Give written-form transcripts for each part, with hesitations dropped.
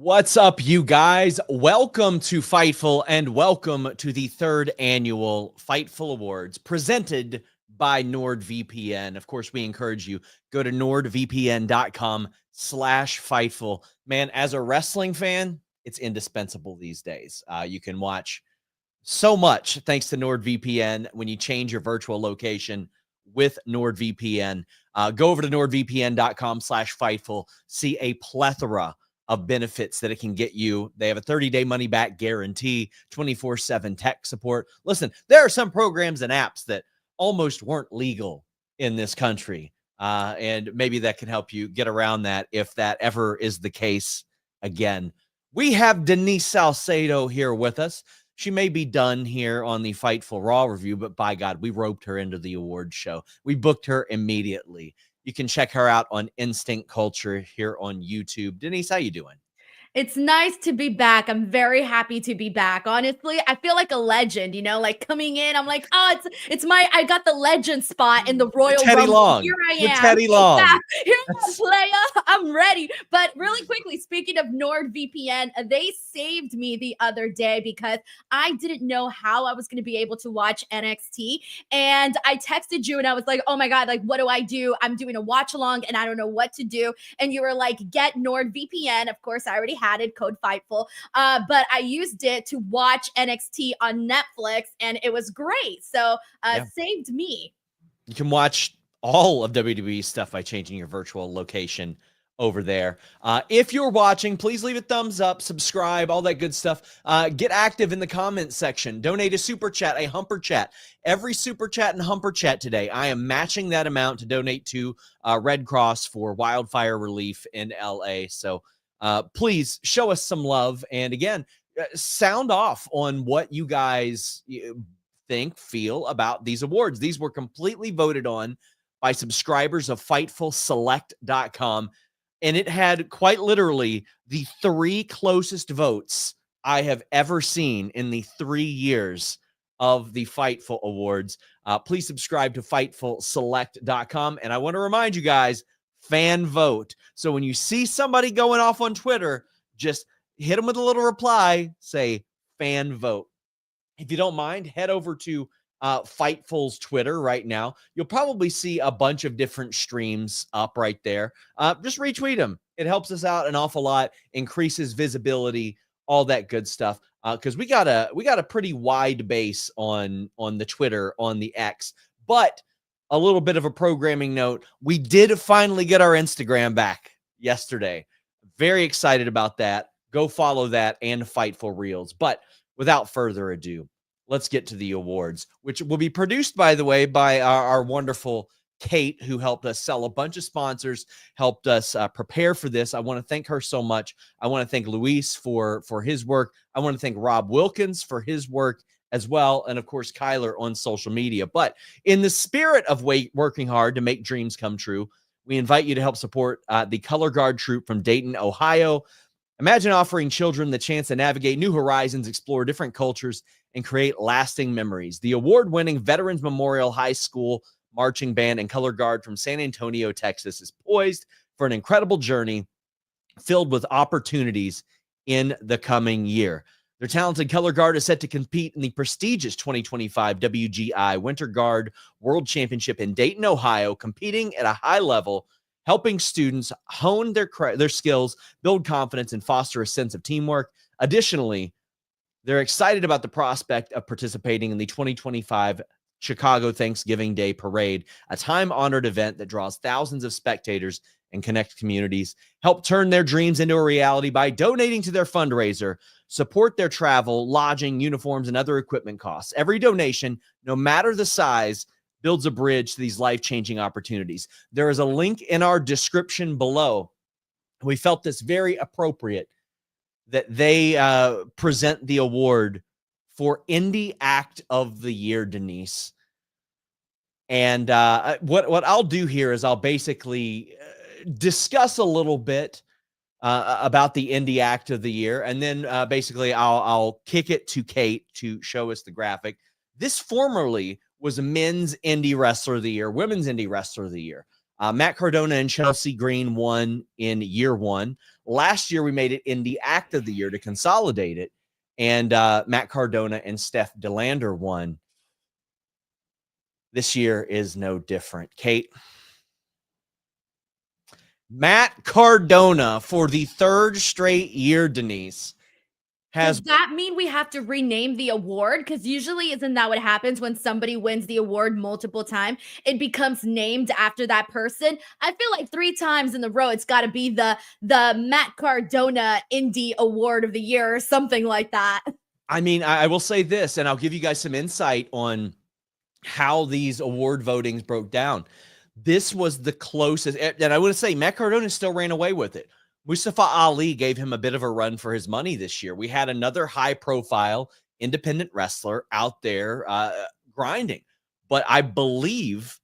What's up, you guys? Welcome to Fightful and welcome to the third annual Fightful Awards presented by NordVPN. Of course, we encourage you, go to nordvpn.com/Fightful. Man, as a wrestling fan, it's indispensable these days. You can watch so much thanks to NordVPN when you change your virtual location with NordVPN. Go over to nordvpn.com/Fightful, see a plethora of benefits that it can get you. They have a 30-day money-back guarantee, 24/7 tech support. Listen, there are some programs and apps that almost weren't legal in this country, and maybe that can help you get around that if that ever is the case again. We have Denise Salcedo here with us. She may be done here on the Fightful Raw review, but by God, we roped her into the award show. We booked her immediately. You can check her out on Instinct Culture here on YouTube. Denise, how you doing? It's nice to be back. I'm very happy to be back. Honestly, I feel like a legend, like coming in, I'm like, oh, I got the legend spot in the Royal Teddy Rumble. Long. Here I With am. Teddy Long. Yeah, here I am, playa. I'm ready. But really quickly, speaking of NordVPN, they saved me the other day because I didn't know how I was going to be able to watch NXT. And I texted you and I was like, oh my God, like, what do I do? I'm doing a watch along and I don't know what to do. And you were like, get NordVPN. Of course, I already had it, code Fightful. But I used it to watch NXT on Netflix and it was great. So saved me. You can watch all of WWE stuff by changing your virtual location over there. If you're watching, please leave a thumbs up, subscribe, all that good stuff. Get active in the comments section. Donate a super chat, a humper chat. Every super chat and humper chat today, I am matching that amount to donate to Red Cross for wildfire relief in LA. So please show us some love. And again, sound off on what you guys feel about these awards. These were completely voted on by subscribers of FightfulSelect.com. And it had quite literally the three closest votes I have ever seen in the 3 years of the Fightful Awards. Please subscribe to FightfulSelect.com. And I want to remind you guys, fan vote. So when you see somebody going off on Twitter, just hit them with a little reply, say fan vote. If you don't mind, head over to Fightful's Twitter right now. You'll probably see a bunch of different streams up right there. Just retweet them. It helps us out an awful lot, increases visibility, all that good stuff. Because we got a pretty wide base on the Twitter, on the X. But a little bit of a programming note, we did finally get our Instagram back yesterday. Very excited about that. Go follow that and Fightful Reels. But without further ado, let's get to the awards, which will be produced, by the way, by our wonderful Kate, who helped us sell a bunch of sponsors, helped us prepare for this. I want to thank her so much. I want to thank Luis for his work. I want to thank Rob Wilkins for his work as well. And of course, Kyler on social media. But in the spirit of working hard to make dreams come true, we invite you to help support the Color Guard Troop from Dayton, Ohio. Imagine offering children the chance to navigate new horizons, explore different cultures, and create lasting memories. The award-winning Veterans Memorial High School Marching Band and Color Guard from San Antonio, Texas, is poised for an incredible journey filled with opportunities in the coming year. Their talented Color Guard is set to compete in the prestigious 2025 WGI Winter Guard World Championship in Dayton, Ohio, competing at a high level, helping students hone their skills, build confidence, and foster a sense of teamwork. Additionally, they're excited about the prospect of participating in the 2025 Chicago Thanksgiving Day Parade, a time-honored event that draws thousands of spectators and connects communities. Help turn their dreams into a reality by donating to their fundraiser. Support their travel, lodging, uniforms, and other equipment costs. Every donation, no matter the size, builds a bridge to these life-changing opportunities. There is a link in our description below. We felt this very appropriate that they present the award for Indie Act of the Year, Denise. And what I'll do here is I'll basically discuss a little bit about the Indie Act of the Year, and then basically I'll kick it to Kate to show us the graphic. This formerly was Men's Indie Wrestler of the Year, Women's Indie Wrestler of the Year. Matt Cardona and Chelsea Green won in year one. Last year, we made it Indie Act of the Year to consolidate it. And Matt Cardona and Steph DeLander won. This year is no different. Kate? Matt Cardona for the third straight year, Denise, Does that mean we have to rename the award? Because usually isn't that what happens when somebody wins the award multiple times? It becomes named after that person. I feel like 3 times in a row, it's got to be the Matt Cardona Indie Award of the Year or something like that. I mean, I will say this, and I'll give you guys some insight on how these award votings broke down. This was the closest, and I want to say Matt Cardona still ran away with it. Mustafa Ali gave him a bit of a run for his money this year. We had another high-profile independent wrestler out there grinding. But I believe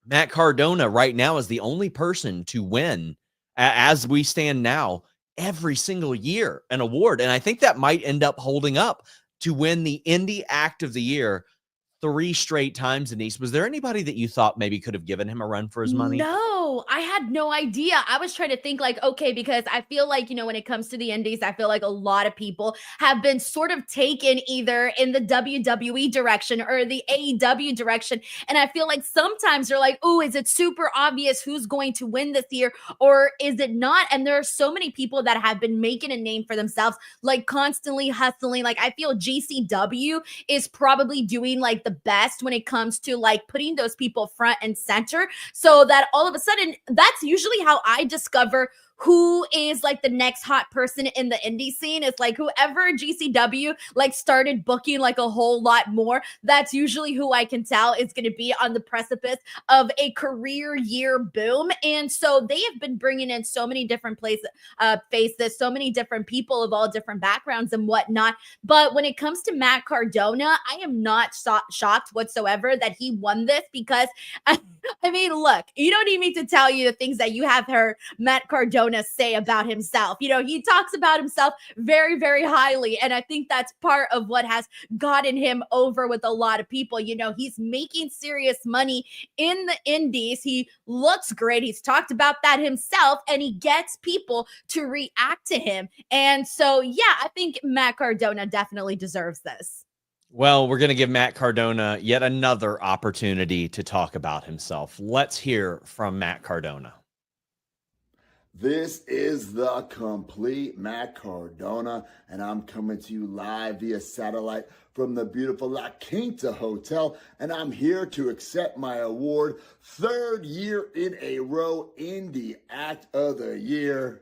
Matt Cardona right now is the only person to win, as we stand now, every single year an award. And I think that might end up holding up to win the Indie Act of the Year 3 straight times. Denise, was there anybody that you thought maybe could have given him a run for his money? No, I had no idea. I was trying to think like, okay, because I feel like, when it comes to the indies, I feel like a lot of people have been sort of taken either in the WWE direction or the AEW direction. And I feel like sometimes they're like, oh, is it super obvious who's going to win this year or is it not? And there are so many people that have been making a name for themselves, like constantly hustling. Like I feel GCW is probably doing like the best when it comes to like putting those people front and center, so that all of a sudden that's usually how I discover who is like the next hot person in the indie scene. Is like whoever GCW like started booking like a whole lot more. That's usually who I can tell is going to be on the precipice of a career year boom. And so they have been bringing in so many different faces, so many different people of all different backgrounds and whatnot. But when it comes to Matt Cardona, I am not shocked whatsoever that he won this because I mean, look, you don't need me to tell you the things that you have heard Matt Cardona say about himself. He talks about himself very, very highly. And I think that's part of what has gotten him over with a lot of people. He's making serious money in the indies. He looks great. He's talked about that himself and he gets people to react to him. And so, yeah, I think Matt Cardona definitely deserves this. Well, we're going to give Matt Cardona yet another opportunity to talk about himself. Let's hear from Matt Cardona. This is the complete Matt Cardona, and I'm coming to you live via satellite from the beautiful La Quinta Hotel, and I'm here to accept my award, 3rd year in a row, Indie Act of the Year.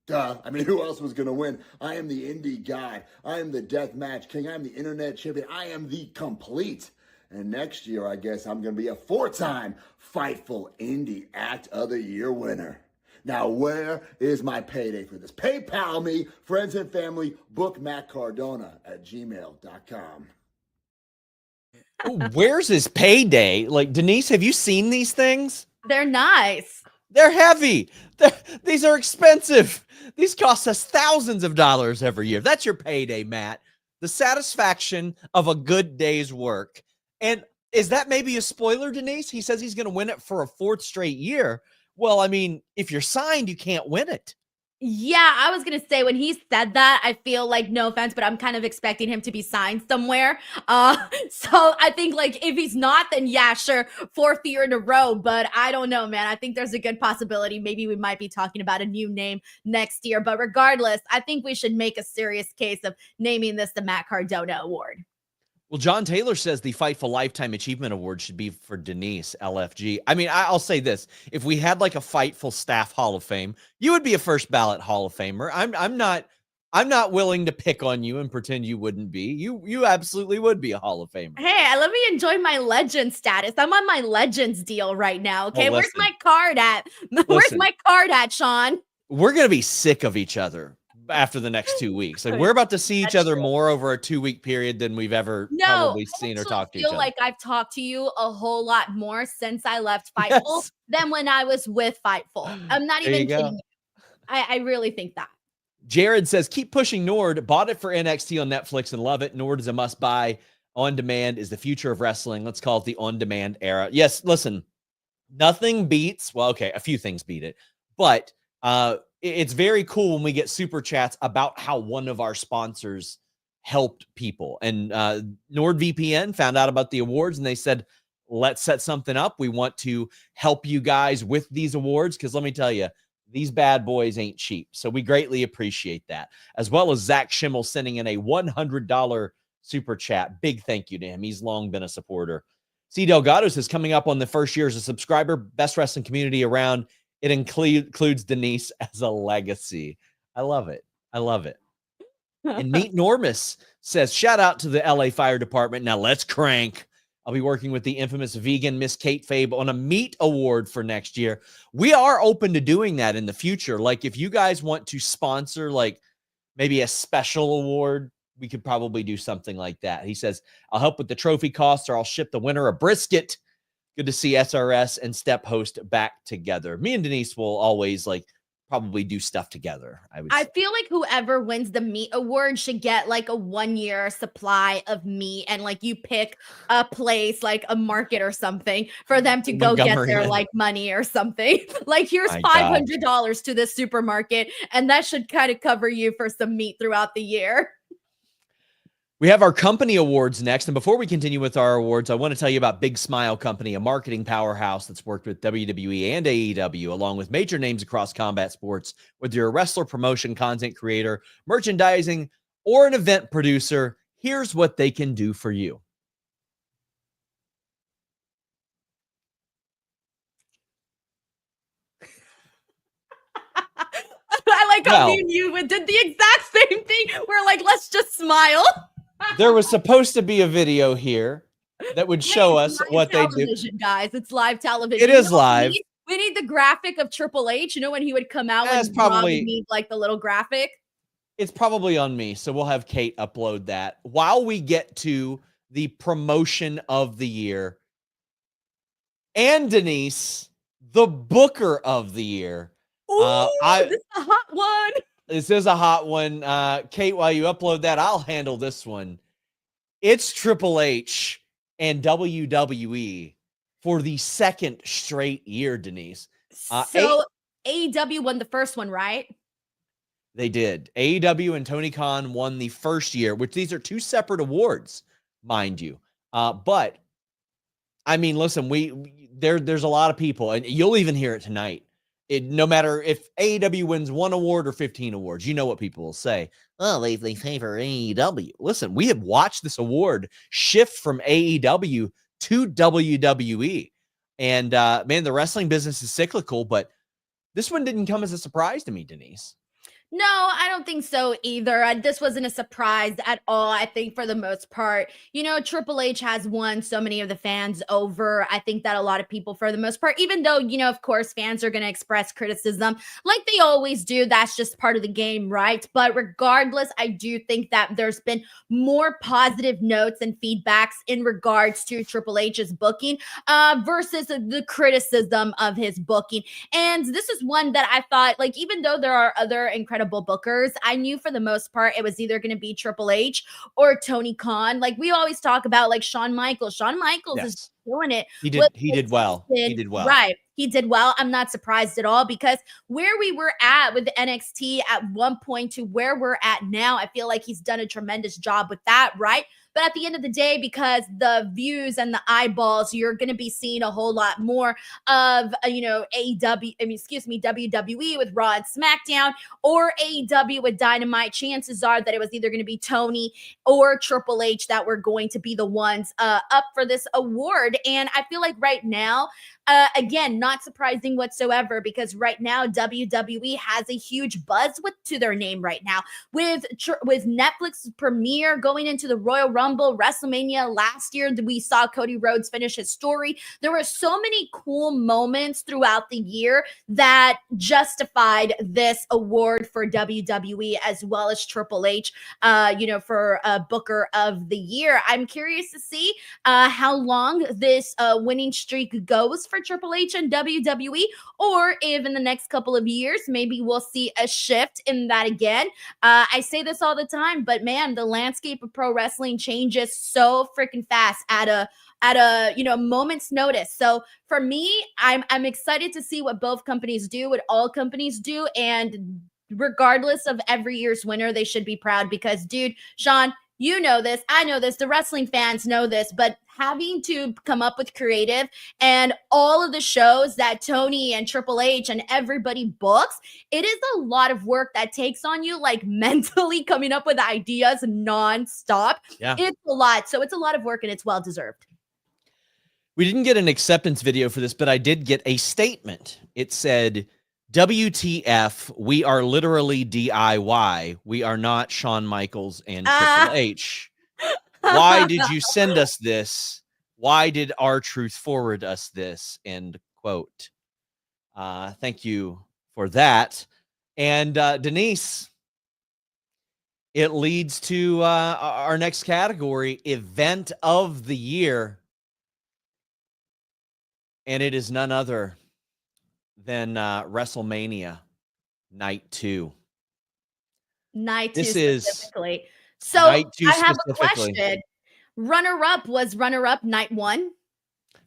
Duh. I mean, who else was going to win? I am the indie god. I am the deathmatch king. I am the internet champion. I am the complete. And next year, I guess I'm going to be a 4-time Fightful Indie Act of the Year winner. Now, where is my payday for this? PayPal me, friends and family, book Matt Cardona at gmail.com. Where's his payday? Like, Denise, have you seen these things? They're nice. They're heavy. These are expensive. These cost us thousands of dollars every year. That's your payday, Matt. The satisfaction of a good day's work. And is that maybe a spoiler, Denise? He says he's going to win it for a 4th straight year. Well, I mean, if you're signed, you can't win it. Yeah, I was going to say when he said that, I feel like, no offense, but I'm kind of expecting him to be signed somewhere. So I think like if he's not, then yeah, sure, 4th year in a row. But I don't know, man. I think there's a good possibility. Maybe we might be talking about a new name next year. But regardless, I think we should make a serious case of naming this the Matt Cardona Award. Well, John Taylor says the Fightful Lifetime Achievement Award should be for Denise, LFG. I mean, I'll say this. If we had like a Fightful Staff Hall of Fame, you would be a first ballot Hall of Famer. I'm not willing to pick on you and pretend you wouldn't be. You absolutely would be a Hall of Famer. Hey, let me enjoy my legend status. I'm on my Legends deal right now, okay? Oh, where's my card at? Where's my card at, Sean? We're going to be sick of each other after the next 2 weeks. Like we're about to see each other more over a 2-week period than we've ever probably seen or talked to each other. I feel like I've talked to you a whole lot more since I left Fightful than when I was with Fightful. I'm not even kidding you. I really think that. Jared says, keep pushing Nord. Bought it for NXT on Netflix and love it. Nord is a must buy. On demand is the future of wrestling. Let's call it the on demand era. Yes, listen, Nothing beats, well, okay, a few things beat it, but it's very cool when we get super chats about how one of our sponsors helped people. And NordVPN found out about the awards and they said, let's set something up. We want to help you guys with these awards because let me tell you, these bad boys ain't cheap. So we greatly appreciate that. As well as Zach Schimmel sending in a $100 super chat. Big thank you to him. He's long been a supporter. C. Delgado says, coming up on the first year as a subscriber, best wrestling community around. It includes Denise as a legacy. I love it. I love it. And Meet Normus says, shout out to the LA Fire Department. Now let's crank. I'll be working with the infamous vegan Miss Kate Fabe on a meat award for next year. We are open to doing that in the future. Like if you guys want to sponsor like maybe a special award, we could probably do something like that. He says, I'll help with the trophy costs or I'll ship the winner a brisket. Good to see SRS and Step Host back together. Me and Denise will always like probably do stuff together. I feel like whoever wins the meat award should get like a 1-year supply of meat, and like you pick a place like a market or something for them to go get their like money or something. Like here's $500 to this supermarket, and that should kind of cover you for some meat throughout the year. We have our company awards next. And before we continue with our awards, I want to tell you about Big Smile Company, a marketing powerhouse that's worked with WWE and AEW, along with major names across combat sports. Whether you're a wrestler, promotion, content creator, merchandising, or an event producer, here's what they can do for you. I like how me and you did the exact same thing. We're like, let's just smile. There was supposed to be a video here that would show us what they do. Guys, it's live television. It is live. We need the graphic of Triple H. You know when he would come out and probably need like the little graphic. It's probably on me, so we'll have Kate upload that while we get to the promotion of the year and Denise, the booker of the year. Ooh, this is a hot one. This is a hot one. Kate, while you upload that, I'll handle this one. It's Triple H and WWE for the second straight year, Denise. So AEW won the first one, right? They did. AEW and Tony Khan won the first year, which these are two separate awards, mind you. But, I mean, listen, there's a lot of people, and you'll even hear it tonight. No matter if AEW wins 1 award or 15 awards, you know what people will say. Oh, they favor AEW. Listen, we have watched this award shift from AEW to WWE. And, man, the wrestling business is cyclical, but this one didn't come as a surprise to me, Denise. No, I don't think so either. This wasn't a surprise at all. I think for the most part, you know, Triple H has won so many of the fans over. I think that a lot of people, for the most part, even though, you know, of course, fans are going to express criticism like they always do. That's just part of the game, right? But regardless, I do think that there's been more positive notes and feedbacks in regards to Triple H's booking versus the criticism of his booking. And this is one that I thought, like, even though there are other incredible bookers, I knew for the most part it was either going to be Triple H or Tony Khan. Like we always talk about, like Shawn Michaels. Shawn Michaels is doing it. He did well. Right. He did well. I'm not surprised at all, because where we were at with the NXT at one point to where we're at now, I feel like he's done a tremendous job with that, right? But at the end of the day, because the views and the eyeballs, you're going to be seeing a whole lot more of, WWE with Raw and SmackDown, or AEW with Dynamite. Chances are that it was either going to be Tony or Triple H that were going to be the ones up for this award. And I feel like right now, again, not surprising whatsoever, because right now WWE has a huge buzz to their name right now with Netflix's premiere going into the Royal Rumble, WrestleMania last year. We saw Cody Rhodes finish his story. There were so many cool moments throughout the year that justified this award for WWE as well as Triple H, for Booker of the Year. I'm curious to see how long this winning streak goes for Triple H and WWE, or if in the next couple of years, maybe we'll see a shift in that again. I say this all the time, but man, the landscape of pro wrestling changes so freaking fast at a at a moment's notice. So for me, I'm excited to see what both companies do, what all companies do, and regardless of every year's winner, they should be proud because, dude, Sean, you know this, I know this, the wrestling fans know this, but having to come up with creative and all of the shows that Tony and Triple H and everybody books, it is a lot of work that takes on you, like mentally coming up with ideas nonstop. Yeah. It's a lot. So it's a lot of work and it's well deserved. We didn't get an acceptance video for this, but I did get a statement. It said, WTF, we are literally DIY. We are not Shawn Michaels and Triple H. Why did you send us this? Why did R-Truth forward us this? End quote. Thank you for that. And Denise, it leads to our next category, Event of the Year. And it is none other than WrestleMania Night 2. Night 2 specifically. So Night 2 I have a question. Runner-up, was runner-up Night 1?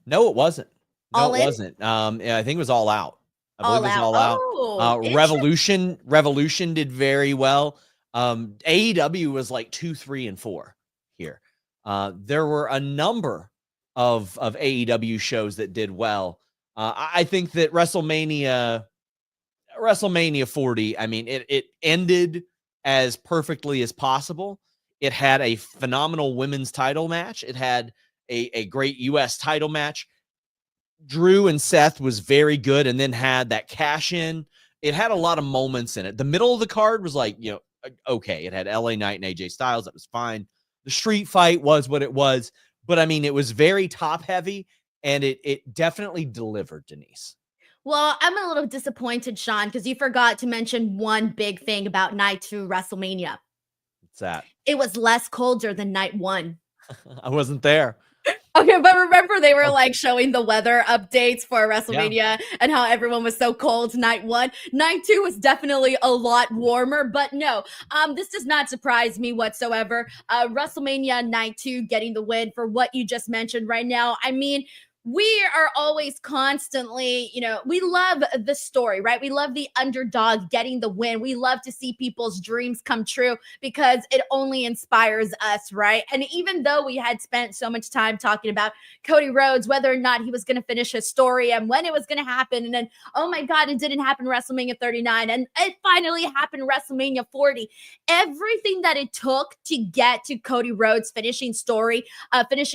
No, it wasn't. No, All it in? wasn't. Yeah, I think it was All Out. I believe it was All Out. Oh, Revolution did very well. AEW was like 2, 3, and 4 here. There were a number of AEW shows that did well. I think that WrestleMania 40, I mean, it ended as perfectly as possible. It had a phenomenal women's title match. It had a great U.S. title match. Drew and Seth was very good and then had that cash in. It had a lot of moments in it. The middle of the card was like, okay. It had LA Knight and AJ Styles. That was fine. The street fight was what it was. But I mean, it was very top heavy and it definitely delivered, Denise. Well, I'm a little disappointed, Sean, because you forgot to mention one big thing about Night 2 WrestleMania. What's that? It was less colder than Night 1. I wasn't there. Okay, but remember they were like showing the weather updates for WrestleMania and how everyone was so cold Night 1. Night 2 was definitely a lot warmer, but no, this does not surprise me whatsoever. WrestleMania Night 2 getting the win for what you just mentioned right now. I mean, we are always constantly, we love the story, right? We love the underdog getting the win. We love to see people's dreams come true because it only inspires us, right? And even though we had spent so much time talking about Cody Rhodes, whether or not he was going to finish his story and when it was going to happen, and then, oh my God, it didn't happen WrestleMania 39, and it finally happened WrestleMania 40. Everything that it took to get to Cody Rhodes finishing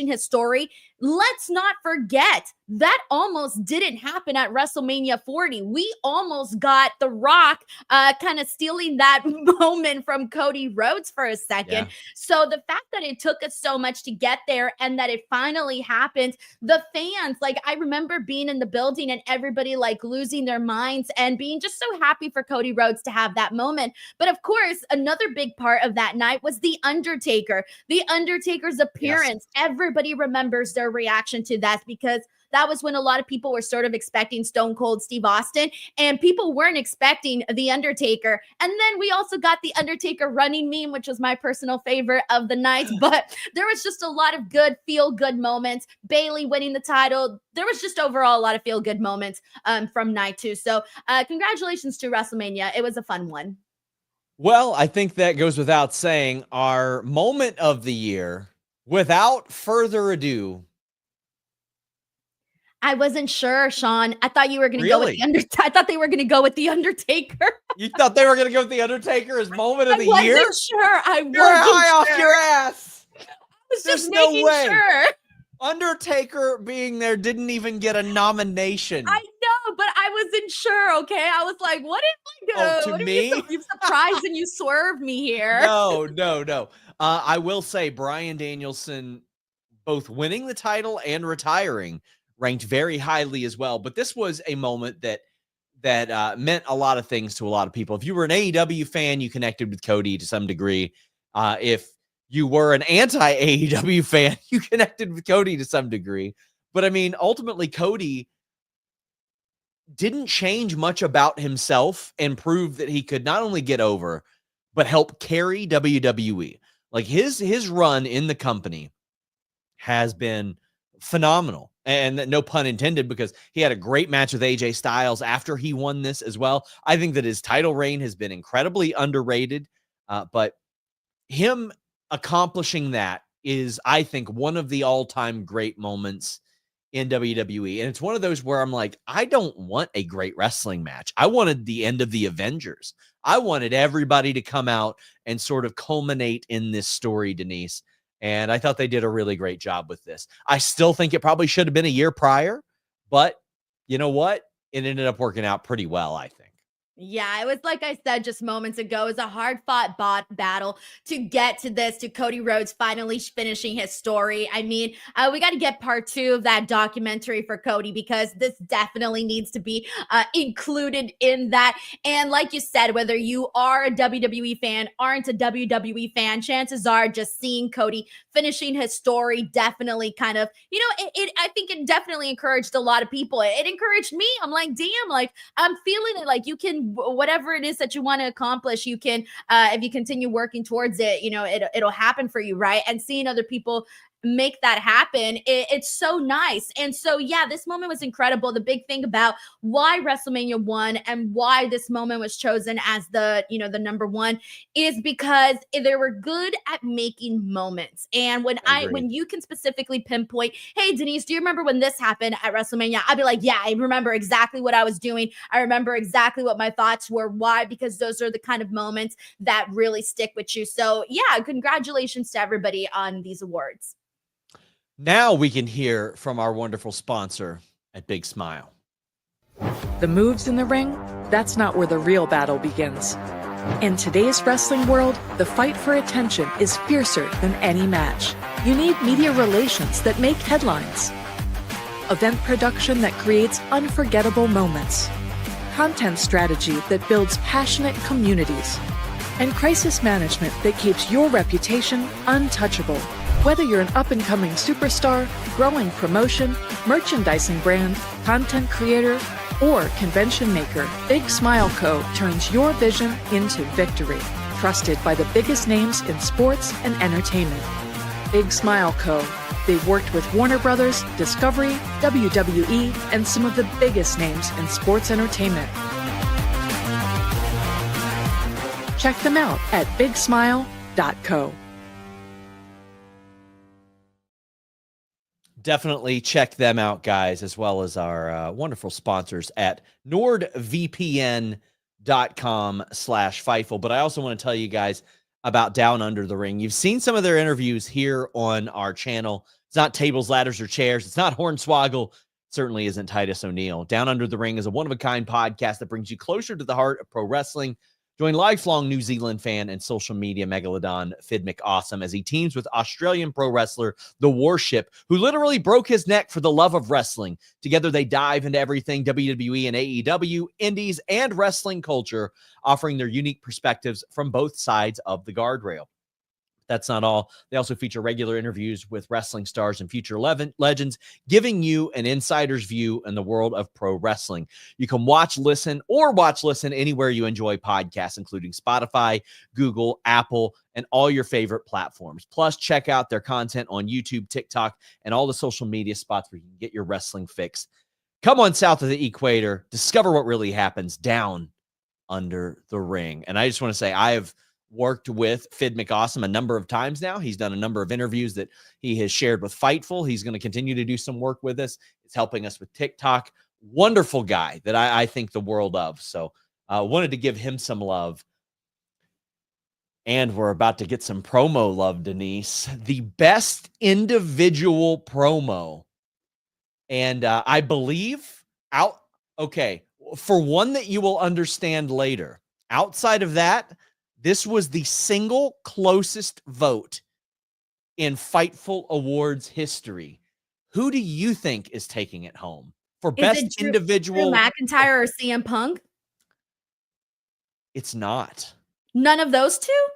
his story, let's not forget that almost didn't happen at WrestleMania 40. We almost got The Rock kind of stealing that moment from Cody Rhodes for a second. Yeah. So the fact that it took us so much to get there and that it finally happened, the fans, like I remember being in the building and everybody like losing their minds and being just so happy for Cody Rhodes to have that moment. But of course, another big part of that night was The Undertaker. The Undertaker's appearance. Yes. Everybody remembers their reaction to that because that was when a lot of people were sort of expecting Stone Cold Steve Austin and people weren't expecting The Undertaker. And then we also got the Undertaker running meme, which was my personal favorite of the night. But there was just a lot of good feel-good moments. Bayley winning the title. There was just overall a lot of feel-good moments from night 2. So congratulations to WrestleMania. It was a fun one. Well, I think that goes without saying. Our moment of the year, without further ado, I wasn't sure, Sean. I thought you were going to go with the Undertaker. I thought they were going to go with the Undertaker. You thought they were going to go with the Undertaker as moment of the year? I wasn't sure. You're high off your ass. I was just making sure. Undertaker being there didn't even get a nomination. I know, but I wasn't sure. Okay, I was like, "What if I go?" To me, you surprised and you swerved me here. No. I will say Bryan Danielson, both winning the title and retiring, ranked very highly as well. But this was a moment that meant a lot of things to a lot of people. If you were an AEW fan, you connected with Cody to some degree. If you were an anti-AEW fan, you connected with Cody to some degree. But I mean, ultimately, Cody didn't change much about himself and prove that he could not only get over, but help carry WWE. Like his run in the company has been phenomenal. And no pun intended, because he had a great match with AJ Styles after he won this as well. I think that his title reign has been incredibly underrated, but him accomplishing that is, I think, one of the all-time great moments in WWE. And it's one of those where I'm like, I don't want a great wrestling match. I wanted the end of the Avengers. I wanted everybody to come out and sort of culminate in this story, Denise. And I thought they did a really great job with this. I still think it probably should have been a year prior, but you know what? It ended up working out pretty well, I think. Yeah, it was like I said just moments ago, it was a hard-fought battle to get to this, to Cody Rhodes finally finishing his story. I mean, we got to get part 2 of that documentary for Cody, because this definitely needs to be included in that. And like you said, whether you are a WWE fan, aren't a WWE fan, chances are just seeing Cody finishing his story definitely kind of, I think it definitely encouraged a lot of people. It encouraged me. I'm like, damn, like I'm feeling it. Like you can, whatever it is that you want to accomplish, you can, if you continue working towards it, it'll happen for you, right? And seeing other people make that happen, it's so nice. And so yeah, this moment was incredible. The big thing about why WrestleMania 1 and why this moment was chosen as the number 1 is because they were good at making moments. And when you can specifically pinpoint, hey Denise, do you remember when this happened at WrestleMania? I'd be like, yeah, I remember exactly what I was doing. I remember exactly what my thoughts were. Why? Because those are the kind of moments that really stick with you. So yeah, congratulations to everybody on these awards. Now we can hear from our wonderful sponsor at Big Smile. The moves in the ring, that's not where the real battle begins. In today's wrestling world, the fight for attention is fiercer than any match. You need media relations that make headlines, event production that creates unforgettable moments, content strategy that builds passionate communities, and crisis management that keeps your reputation untouchable. Whether you're an up-and-coming superstar, growing promotion, merchandising brand, content creator, or convention maker, Big Smile Co. turns your vision into victory. Trusted by the biggest names in sports and entertainment. Big Smile Co. They've worked with Warner Brothers, Discovery, WWE, and some of the biggest names in sports entertainment. Check them out at bigsmile.co. Definitely check them out, guys, as well as our wonderful sponsors at nordvpn.com/Fightful. But I also want to tell you guys about Down Under the Ring. You've seen some of their interviews here on our channel. It's not tables, ladders, or chairs. It's not Hornswoggle. It certainly isn't Titus O'Neil. Down Under the Ring is a one-of-a-kind podcast that brings you closer to the heart of pro wrestling. Join lifelong New Zealand fan and social media megalodon Fid McAwesome as he teams with Australian pro wrestler The Warship, who literally broke his neck for the love of wrestling. Together, they dive into everything WWE and AEW, indies, and wrestling culture, offering their unique perspectives from both sides of the guardrail. That's not all. They also feature regular interviews with wrestling stars and future legends, giving you an insider's view in the world of pro wrestling. You can watch, listen anywhere you enjoy podcasts, including Spotify, Google, Apple, and all your favorite platforms. Plus, check out their content on YouTube, TikTok, and all the social media spots where you can get your wrestling fix. Come on south of the equator. Discover what really happens down under the ring. And I just want to say, I have worked with Fid McAwesome a number of times now. He's done a number of interviews that he has shared with Fightful. He's going to continue to do some work with us. It's helping us with TikTok. Wonderful guy that I think the world of. So wanted to give him some love. And we're about to get some promo love, Denise. The best individual promo. And I believe for one that you will understand later. Outside of that, this was the single closest vote in Fightful Awards history. Who do you think is taking it home for best individual? Drew McIntyre or CM Punk? It's not. None of those two?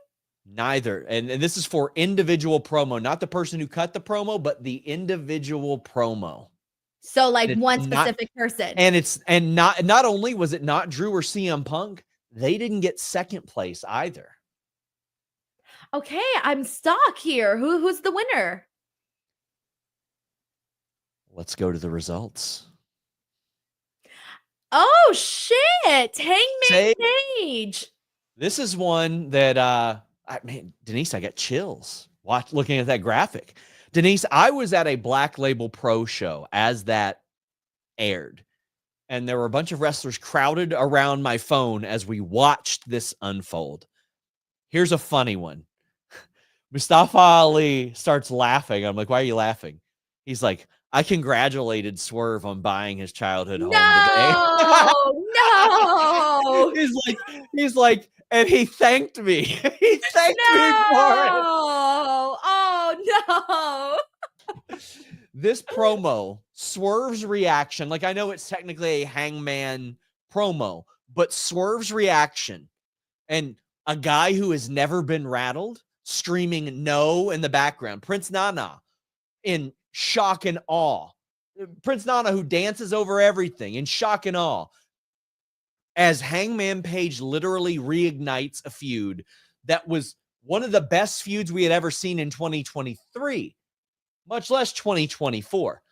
Neither. And this is for individual promo, not the person who cut the promo, but the individual promo. So like one specific person. And not only was it not Drew or CM Punk, they didn't get second place either. Okay, I'm stuck here. Who's the winner? Let's go to the results. Oh shit! Hangman Say- Page. This is one that man, Denise, I got chills looking at that graphic. Denise, I was at a Black Label Pro show as that aired, and there were a bunch of wrestlers crowded around my phone as we watched this unfold. Here's a funny one. Mustafa Ali starts laughing. I'm like, why are you laughing? He's like, I congratulated Swerve on buying his childhood home today. No. He's like, and he thanked me. He thanked me for it. Oh no. This promo, Swerve's reaction, like I know it's technically a Hangman promo, but Swerve's reaction and a guy who has never been rattled screaming no in the background. Prince Nana in shock and awe. Prince Nana who dances over everything in shock and awe. As Hangman Page literally reignites a feud that was one of the best feuds we had ever seen in 2023, much less 2024.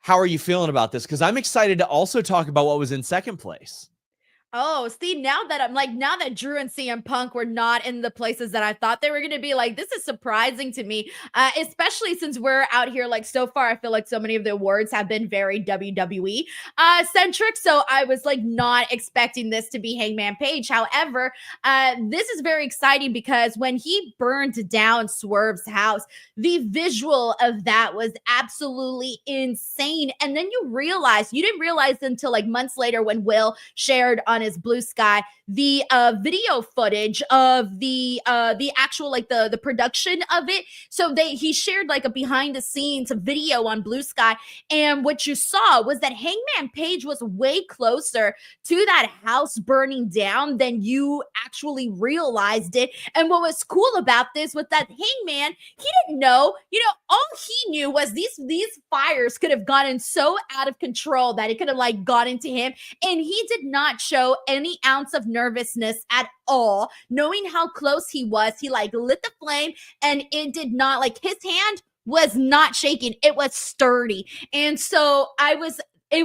How are you feeling about this? Because I'm excited to also talk about what was in second place. Oh, see, now that Drew and CM Punk were not in the places that I thought they were going to be, like, this is surprising to me, especially since we're out here, like, so far, I feel like so many of the awards have been very WWE centric, so I was, like, not expecting this to be Hangman Page. However, this is very exciting because when he burned down Swerve's house, the visual of that was absolutely insane, and then you didn't realize until, like, months later when Will shared on his Bluesky the video footage of the actual, like, the production of it. So he shared like a behind the scenes video on Bluesky, and what you saw was that Hangman Page was way closer to that house burning down than you actually realized it. And what was cool about this was that Hangman, he didn't know, all he knew was these fires could have gotten so out of control that it could have, like, gotten to him, and he did not show any ounce of nervousness at all. Knowing how close he was, he, like, lit the flame, and it did not, like, his hand was not shaking. It was sturdy. And so it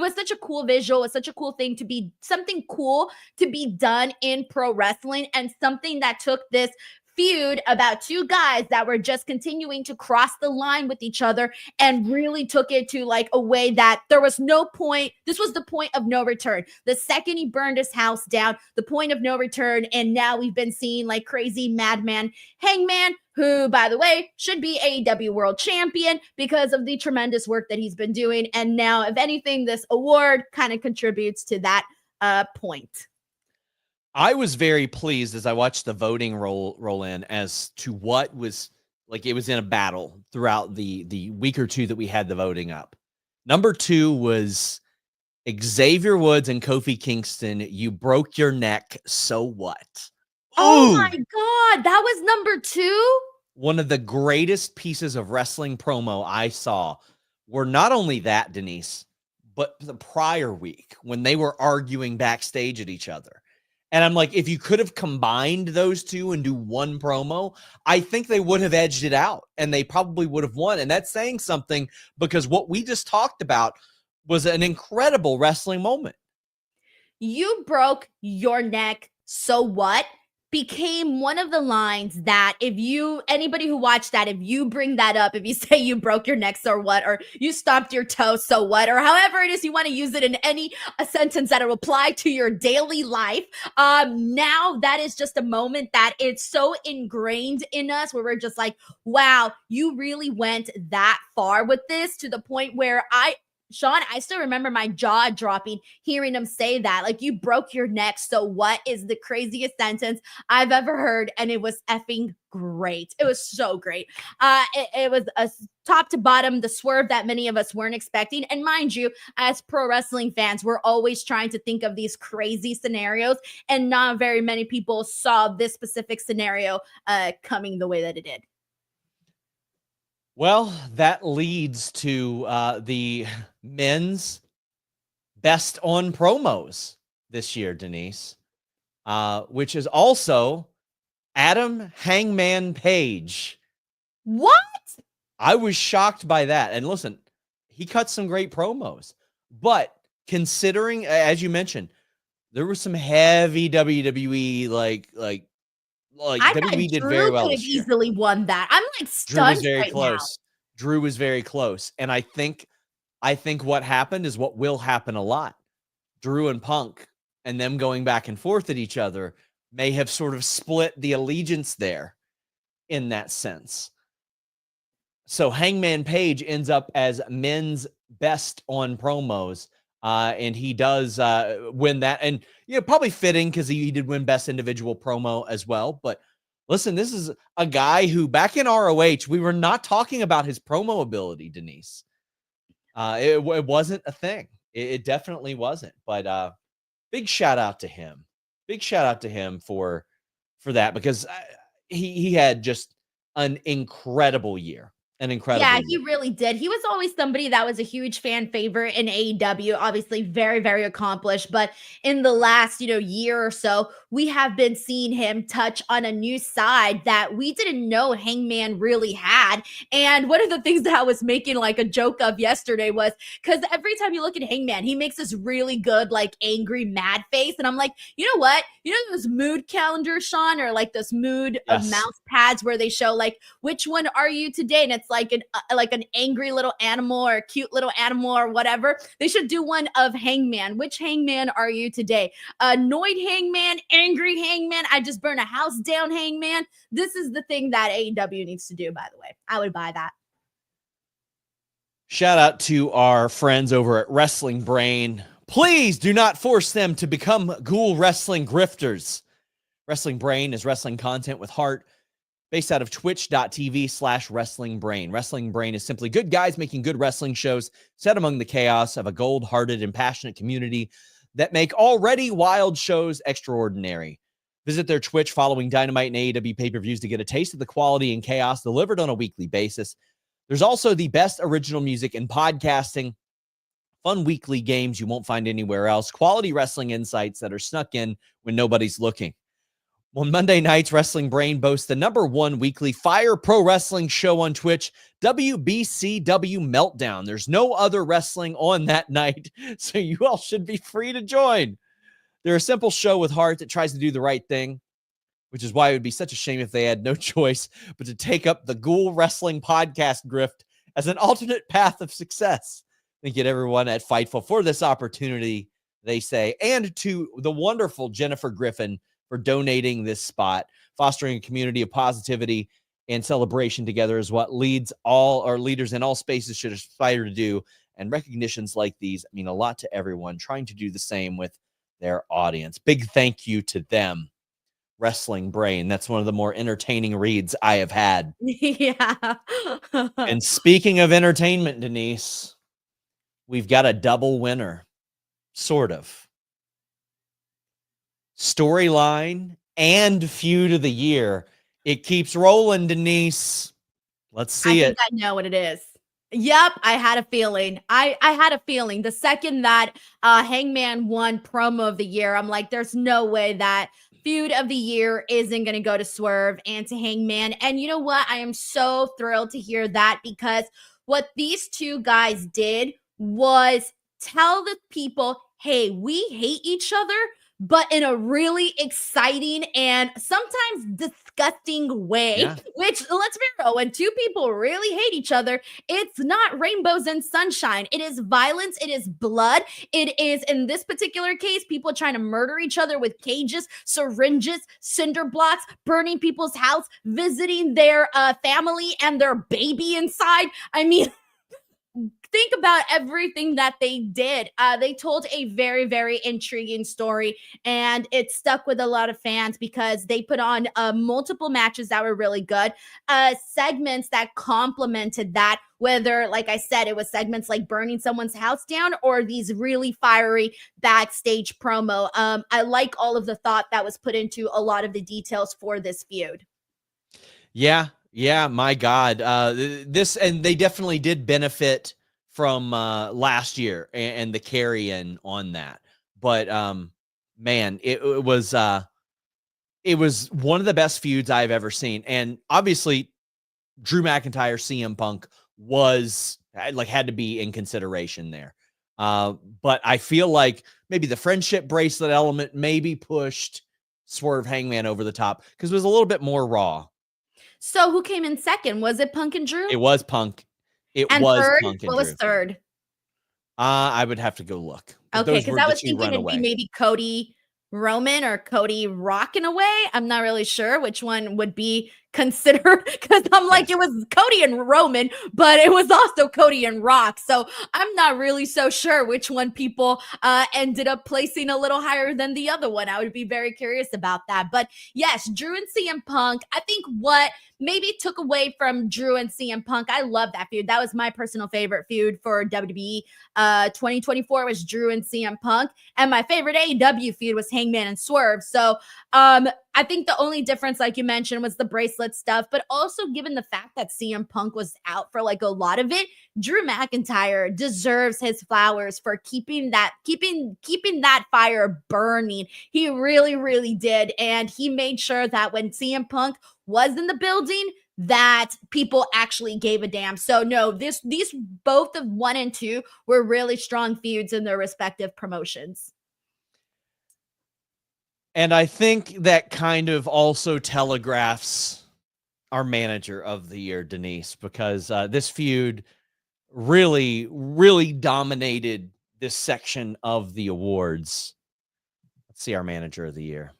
was such a cool visual. It's such a cool thing to be, something cool to be done in pro wrestling, and something that took this feud about two guys that were just continuing to cross the line with each other and really took it to, like, a way that there was no point. This was the point of no return. The second he burned his house down, the point of no return. And now we've been seeing, like, crazy madman Hangman, who, by the way, should be AEW World Champion because of the tremendous work that he's been doing. And now, if anything, this award kind of contributes to that point. I was very pleased as I watched the voting roll in as to what was, like, it was in a battle throughout the week or two that we had the voting up. Number 2 was Xavier Woods and Kofi Kingston. You broke your neck, so what? Oh my God, that was number 2? One of the greatest pieces of wrestling promo I saw were not only that, Denise, but the prior week when they were arguing backstage at each other. And I'm like, if you could have combined those two and do one promo, I think they would have edged it out and they probably would have won. And that's saying something, because what we just talked about was an incredible wrestling moment. You broke your neck, so what? Became one of the lines that anybody who watched that, if you bring that up, if you say you broke your neck, so what, or you stomped your toe, so what, or however it is you want to use it in a sentence that will apply to your daily life, now that is just a moment that it's so ingrained in us where we're just like, wow, you really went that far with this, to the point where Sean, I still remember my jaw dropping hearing him say that. Like, you broke your neck, so what is the craziest sentence I've ever heard, and it was effing great. It was so great. It was a top to bottom, the swerve that many of us weren't expecting. And mind you, as pro wrestling fans, we're always trying to think of these crazy scenarios, and not very many people saw this specific scenario coming the way that it did. Well, that leads to the men's best on promos this year, Denise, which is also Adam Hangman Page. What? I was shocked by that. And listen, he cut some great promos. But considering, as you mentioned, there was some heavy WWE like I bet WWE did very Drew well could have this year. easily won that. I'm like Drew was stunned very right now. close. Drew was very close. And I think what happened is what will happen a lot. Drew and Punk and them going back and forth at each other may have sort of split the allegiance there in that sense. So Hangman Page ends up as men's best on promos. And he does win that. And, probably fitting because he did win best individual promo as well. But listen, this is a guy who back in ROH, we were not talking about his promo ability, Denise. It wasn't a thing. It definitely wasn't. But big shout out to him. Big shout out to him for that, because he had just an incredible year. Yeah, he really did. He was always somebody that was a huge fan favorite in AEW, obviously very, very accomplished. But in the last, year or so, we have been seeing him touch on a new side that we didn't know Hangman really had. And one of the things that I was making like a joke of yesterday was, because every time you look at Hangman, he makes this really good, like angry, mad face. And I'm like, you know what? You know those mood calendars, Sean, or like those mood mouse pads where they show like, which one are you today? And it's like an angry little animal or a cute little animal or whatever. They should do one of Hangman. Which Hangman are you today? Annoyed Hangman, angry Hangman, I just burn a house down Hangman. This is the thing that AEW needs to do, by the way. I would buy that. Shout out to our friends over at Wrestling Brain. Please do not force them to become GHOUL wrestling grifters. Wrestling Brain is wrestling content with heart, based out of twitch.tv/Wrestling Brain. Wrestling Brain is simply good guys making good wrestling shows set among the chaos of a gold-hearted and passionate community that make already wild shows extraordinary. Visit their Twitch following Dynamite and AEW pay-per-views to get a taste of the quality and chaos delivered on a weekly basis. There's also the best original music in podcasting, fun weekly games you won't find anywhere else, quality wrestling insights that are snuck in when nobody's looking. On Monday nights, Wrestling Brain boasts the #1 weekly Fire Pro Wrestling show on Twitch, WBCW Meltdown. There's no other wrestling on that night, so you all should be free to join. They're a simple show with heart that tries to do the right thing, which is why it would be such a shame if they had no choice but to take up the GHOUL Wrestling Podcast grift as an alternate path of success. Thank you to everyone at Fightful for this opportunity, they say, and to the wonderful Jennifer Griffin for donating this spot. Fostering a community of positivity and celebration together is what leaders in all spaces should aspire to do. And recognitions like these mean a lot to everyone trying to do the same with their audience. Big thank you to them. Wrestling Brain. That's one of the more entertaining reads I have had. Yeah. And speaking of entertainment, Denise, we've got a double winner, sort of. Storyline and feud of the year. It keeps rolling, Denise. Let's see it. I know what it is. Yep, I had a feeling. I had a feeling. The second that Hangman won promo of the year, I'm like, there's no way that feud of the year isn't going to go to Swerve and to Hangman. And you know what? I am so thrilled to hear that, because what these two guys did was tell the people, hey, we hate each other, but in a really exciting and sometimes disgusting way, which, let's be real, when two people really hate each other, it's not rainbows and sunshine. It is violence. It is blood. It is, in this particular case, people trying to murder each other with cages, syringes, cinder blocks, burning people's house, visiting their family and their baby inside. I mean, think about everything that they did. They told a very, very intriguing story, and it stuck with a lot of fans because they put on multiple matches that were really good, segments that complemented that, whether, like I said, it was segments like burning someone's house down or these really fiery backstage promo. I like all of the thought that was put into a lot of the details for this feud. Yeah, my God. And they definitely did benefit from last year and the carry-in on that. But man, it was one of the best feuds I've ever seen. And obviously, Drew McIntyre, CM Punk was like had to be in consideration there. But I feel like maybe the friendship bracelet element maybe pushed Swerve Hangman over the top because it was a little bit more raw. So who came in second? Was it Punk and Drew? It was Punk. And third? What was third? I would have to go look. Okay, because I was thinking it'd be maybe Cody Roman or Cody Rock in a way. I'm not really sure which one would be considered because I'm like, it was Cody and Roman, but it was also Cody and Rock. So I'm not really so sure which one people ended up placing a little higher than the other one. I would be very curious about that. But yes, Drew and CM Punk, I think what maybe took away from Drew and CM Punk, I love that feud. That was my personal favorite feud for WWE 2024 was Drew and CM Punk. And my favorite AEW feud was Hangman and Swerve. So I think the only difference, like you mentioned, was the bracelet stuff, but also given the fact that CM Punk was out for like a lot of it, Drew McIntyre deserves his flowers for keeping that fire burning. He really, really did. And he made sure that when CM Punk was in the building, that people actually gave a damn. So no, these both of 1 and 2 were really strong feuds in their respective promotions. And I think that kind of also telegraphs our manager of the year, Denise, because this feud really, really dominated this section of the awards. Let's see our manager of the year.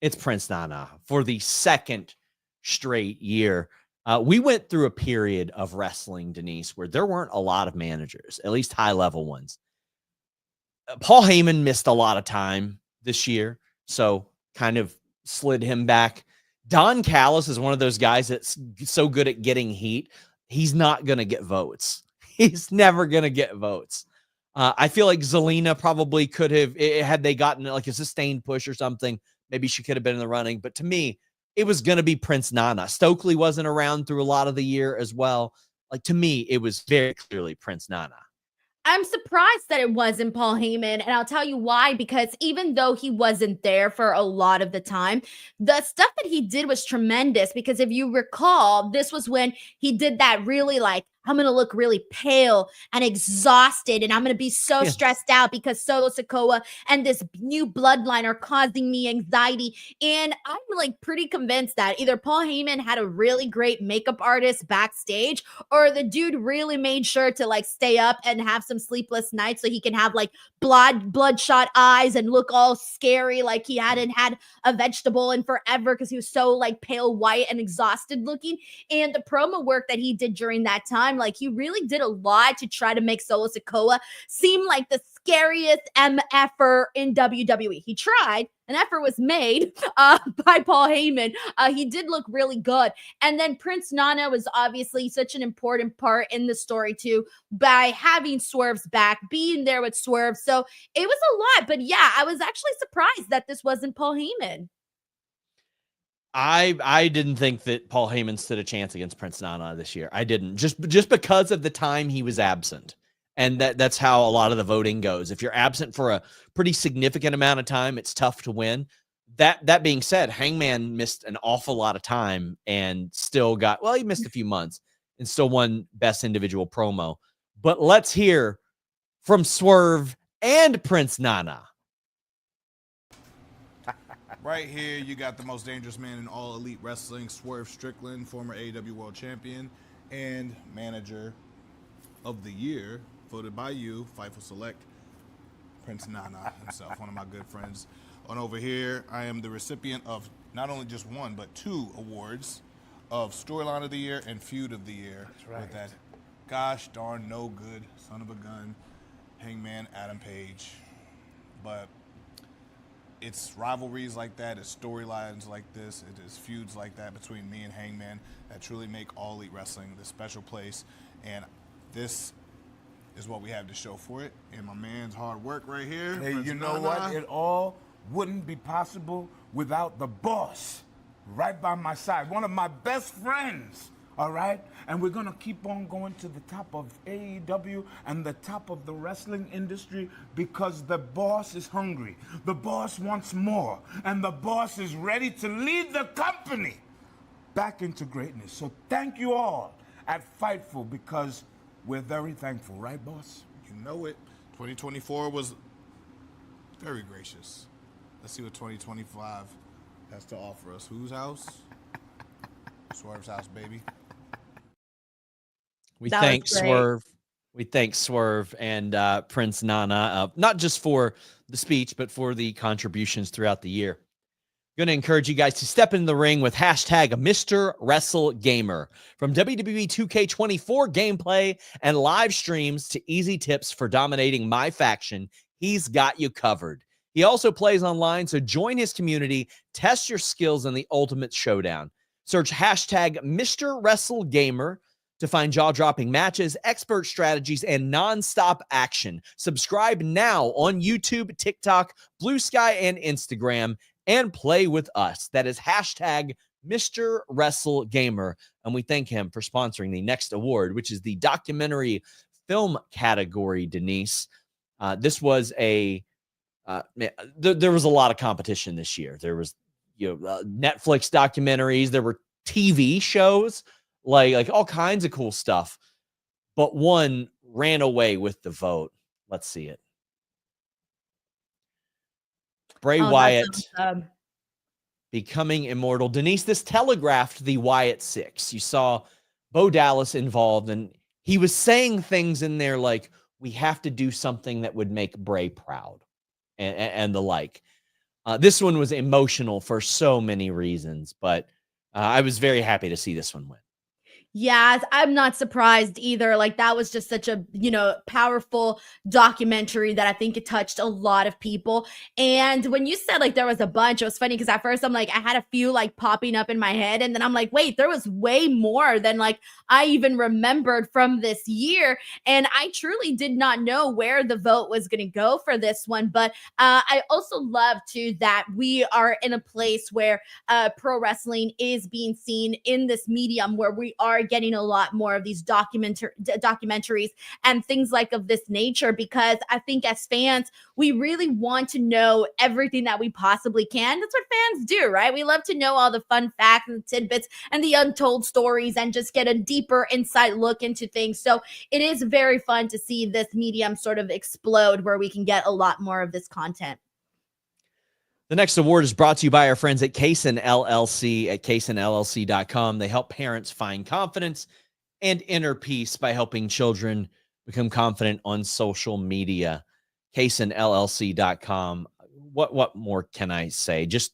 It's Prince Nana for the second straight year. We went through a period of wrestling, Denise, where there weren't a lot of managers, at least high-level ones. Paul Heyman missed a lot of time this year. So kind of slid him back. Don Callis is one of those guys that's so good at getting heat. He's not going to get votes. He's never going to get votes. I feel like Zelina probably could have, had they gotten like a sustained push or something, maybe she could have been in the running. But to me, it was going to be Prince Nana. Stokely wasn't around through a lot of the year as well. Like to me, it was very clearly Prince Nana. I'm surprised that it wasn't Paul Heyman, and I'll tell you why, because even though he wasn't there for a lot of the time, the stuff that he did was tremendous, because if you recall, this was when he did that really like, I'm going to look really pale and exhausted, and I'm going to be so stressed out because Solo Sikoa and this new bloodline are causing me anxiety. And I'm like pretty convinced that either Paul Heyman had a really great makeup artist backstage, or the dude really made sure to like stay up and have some sleepless nights so he can have like bloodshot eyes and look all scary like he hadn't had a vegetable in forever because he was so like pale white and exhausted looking. And the promo work that he did during that time, like he really did a lot to try to make Solo Sikoa seem like the scariest MFer in WWE. He tried. An effort was made by Paul Heyman. He did look really good. And then Prince Nana was obviously such an important part in the story too, by having Swerve's back, being there with Swerve. So it was a lot. But yeah, I was actually surprised that this wasn't Paul Heyman. I didn't think that Paul Heyman stood a chance against Prince Nana this year. I didn't, just because of the time he was absent. And that's how a lot of the voting goes. If you're absent for a pretty significant amount of time, it's tough to win. That being said, Hangman missed an awful lot of time and still got, well, he missed a few months and still won Best Individual Promo. But let's hear from Swerve and Prince Nana. Right here, you got the most dangerous man in all elite wrestling, Swerve Strickland, former AEW World Champion and manager of the year, voted by you, Fightful Select, Prince Nana himself, one of my good friends. On over here, I am the recipient of not only just one, but 2 awards of Storyline of the Year and Feud of the Year. That's right. With that gosh darn no good son of a gun, Hangman Adam Page. But it's rivalries like that, it's storylines like this, it is feuds like that between me and Hangman that truly make All Elite Wrestling this special place. And this is what we have to show for it. And my man's hard work right here. Hey, you know what? It all wouldn't be possible without the boss right by my side. One of my best friends, all right? And we're going to keep on going to the top of AEW and the top of the wrestling industry because the boss is hungry. The boss wants more. And the boss is ready to lead the company back into greatness. So thank you all at Fightful, because we're very thankful, right, boss? You know it. 2024 was very gracious. Let's see what 2025 has to offer us. Whose house? Swerve's house, baby. We That thank was great. Swerve. We thank Swerve and Prince Nana, not just for the speech, but for the contributions throughout the year. Going to encourage you guys to step in the ring with hashtag Mr. Wrestle Gamer. From WWE 2K24 gameplay and live streams to easy tips for dominating my faction, he's got you covered. He also plays online, so join his community, test your skills in the ultimate showdown. Search hashtag Mr. Wrestle Gamer to find jaw-dropping matches, expert strategies, and non-stop action. Subscribe now on YouTube, TikTok, Bluesky, and Instagram, and play with us. That is hashtag Mr. Wrestle Gamer. And we thank him for sponsoring the next award, which is the documentary film category, Denise. This was there was a lot of competition this year. There was Netflix documentaries. There were TV shows, like all kinds of cool stuff. But one ran away with the vote. Let's see it. Bray Wyatt becoming immortal. Denise, this telegraphed the Wyatt Six. You saw Bo Dallas involved, and he was saying things in there like, we have to do something that would make Bray proud and the like. This one was emotional for so many reasons, but I was very happy to see this one win. Yeah, I'm not surprised either. Like, that was just such a, powerful documentary that I think it touched a lot of people. And when you said like there was a bunch, it was funny because at first I'm like, I had a few like popping up in my head. And then I'm like, wait, there was way more than like I even remembered from this year. And I truly did not know where the vote was going to go for this one. But I also love too that we are in a place where pro wrestling is being seen in this medium where we are getting a lot more of these documentaries and things like of this nature, because I think as fans, we really want to know everything that we possibly can. That's what fans do, right? We love to know all the fun facts and tidbits and the untold stories and just get a deeper insight look into things. So it is very fun to see this medium sort of explode where we can get a lot more of this content. The next award is brought to you by our friends at Cason LLC at CasonLLC.com. They help parents find confidence and inner peace by helping children become confident on social media. CasonLLC.com. What more can I say? Just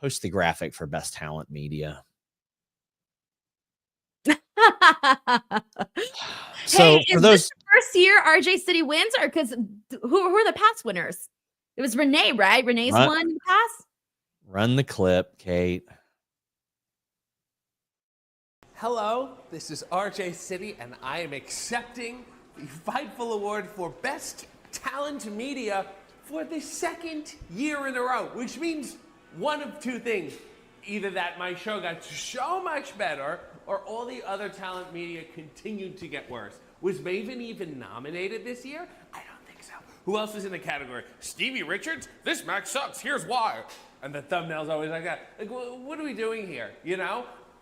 post the graphic for Best Talent Media. So hey, for is those this the first year RJ City wins, or because who are the past winners? It was Renee, right? Renee's won in the past. Run the clip, Kate. Hello, this is RJ City, and I am accepting the Fightful Award for Best Talent Media for the second year in a row, which means one of two things. Either that my show got so much better, or all the other talent media continued to get worse. Was Maven even nominated this year? I don't think so. Who else is in the category? Stevie Richards? This match sucks, here's why. And the thumbnail's always like that. Like, what are we doing here,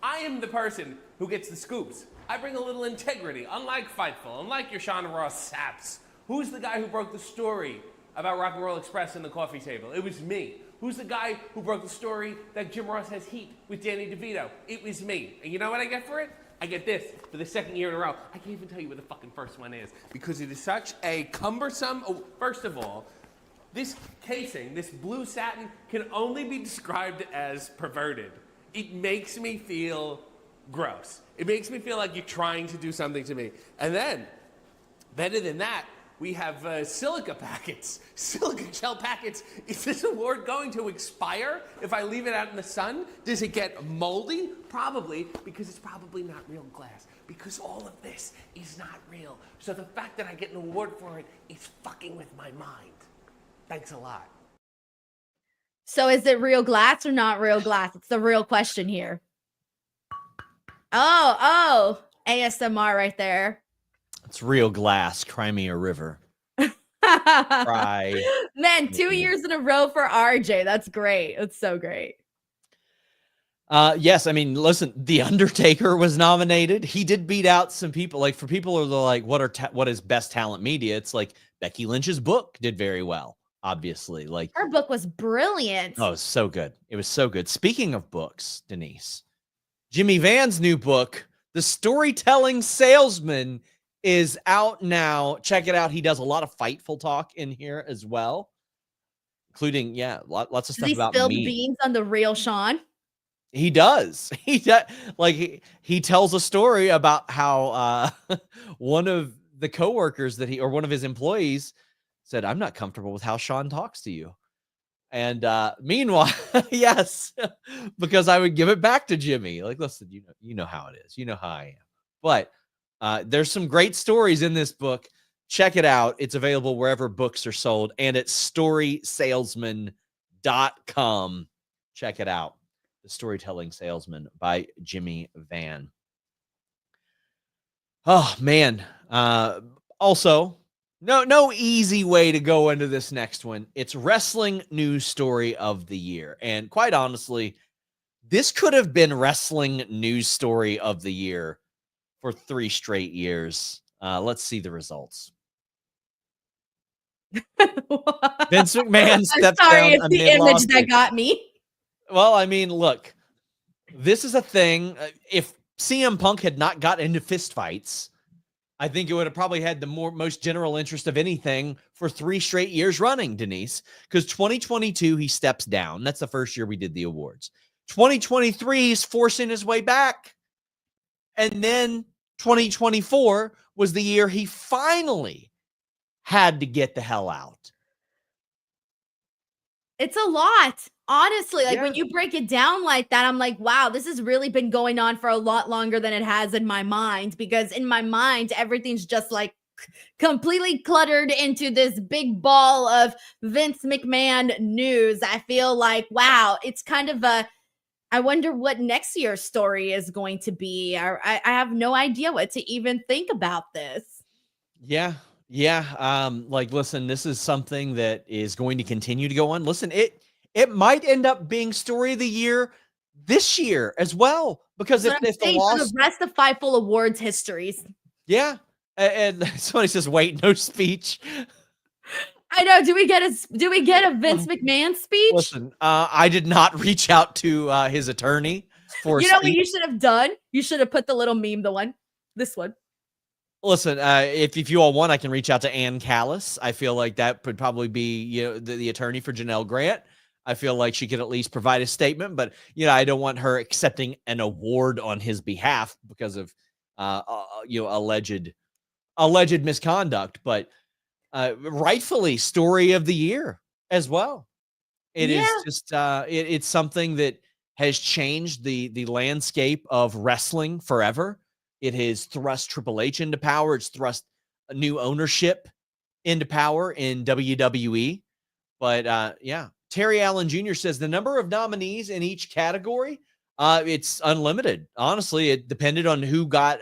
I am the person who gets the scoops. I bring a little integrity, unlike Fightful, unlike your Sean Ross Sapps. Who's the guy who broke the story about Rock and Roll Express and the coffee table? It was me. Who's the guy who broke the story that Jim Ross has heat with Danny DeVito? It was me. And you know what I get for it? I get this for the second year in a row. I can't even tell you what the fucking first one is because it is such a cumbersome. Oh, first of all, this casing, this blue satin, can only be described as perverted. It makes me feel gross. It makes me feel like you're trying to do something to me. And then, better than that, we have silica packets, silica gel packets. Is this award going to expire if I leave it out in the sun? Does it get moldy? Probably, because it's probably not real glass. Because all of this is not real. So the fact that I get an award for it is fucking with my mind. Thanks a lot. So is it real glass or not real glass? It's the real question here. Oh, ASMR right there. It's real glass, Cry Me a River. Cry. Man, 2 years in a row for RJ. That's great. That's so great. Yes, I mean, listen, The Undertaker was nominated. He did beat out some people. Like, for people who are like, what is best talent media? It's like Becky Lynch's book did very well, obviously. Like, Her book was brilliant. oh, so good. It was so good. Speaking of books, Denise, Jimmy Van's new book, The Storytelling Salesman, is out now. Check it out. He does a lot of Fightful talk in here as well, including, lots of Does stuff he about spill the me. beans on the real Sean? He does. He does. Like, he tells a story about how one of the coworkers or one of his employees said, "I'm not comfortable with how Sean talks to you." And meanwhile, yes, because I would give it back to Jimmy. Like, listen, you know how it is. You know how I am. But there's some great stories in this book. Check it out. It's available wherever books are sold, and it's storysalesman.com. Check it out. The Storytelling Salesman by Jimmy Van. Oh, man. Also, no easy way to go into this next one. It's Wrestling News Story of the Year. And quite honestly, this could have been Wrestling News Story of the Year for 3 straight years. Let's see the results. Vince McMahon steps I'm sorry, down it's the amid image lawsuit. that got me. Well, I mean, look, this is a thing. If CM Punk had not got into fistfights, I think it would have probably had the most general interest of anything for 3 straight years running, Denise. Because 2022, he steps down. That's the first year we did the awards. 2023, he's forcing his way back. And then 2024 was the year he finally had to get the hell out. It's a lot. Honestly, like, Yeah. when you break it down like that, I'm like, wow, this has really been going on for a lot longer than it has in my mind, because in my mind, everything's just like completely cluttered into this big ball of Vince McMahon news. I feel like, wow, it's kind of I wonder what next year's story is going to be. I have no idea what to even think about this. Yeah. Like, listen, this is something that is going to continue to go on. Listen, it might end up being Story of the Year this year as well, because That's what I'm if the saying, for loss, the rest of Fightful Awards histories. yeah, and somebody says, "Wait, no speech." I know. Do we get a Vince McMahon speech? Listen, I did not reach out to his attorney for. You know what you should have done? You should have put the little meme, this one. Listen, if you all want, I can reach out to Ann Callis. I feel like that would probably be, the attorney for Janelle Grant. I feel like she could at least provide a statement, but I don't want her accepting an award on his behalf because of alleged misconduct. But rightfully Story of the Year as well. It is just it's something that has changed the landscape of wrestling forever. It has thrust Triple H into power. It's thrust a new ownership into power in WWE. But Terry Allen Jr. says the number of nominees in each category, it's unlimited. Honestly, it depended on who got.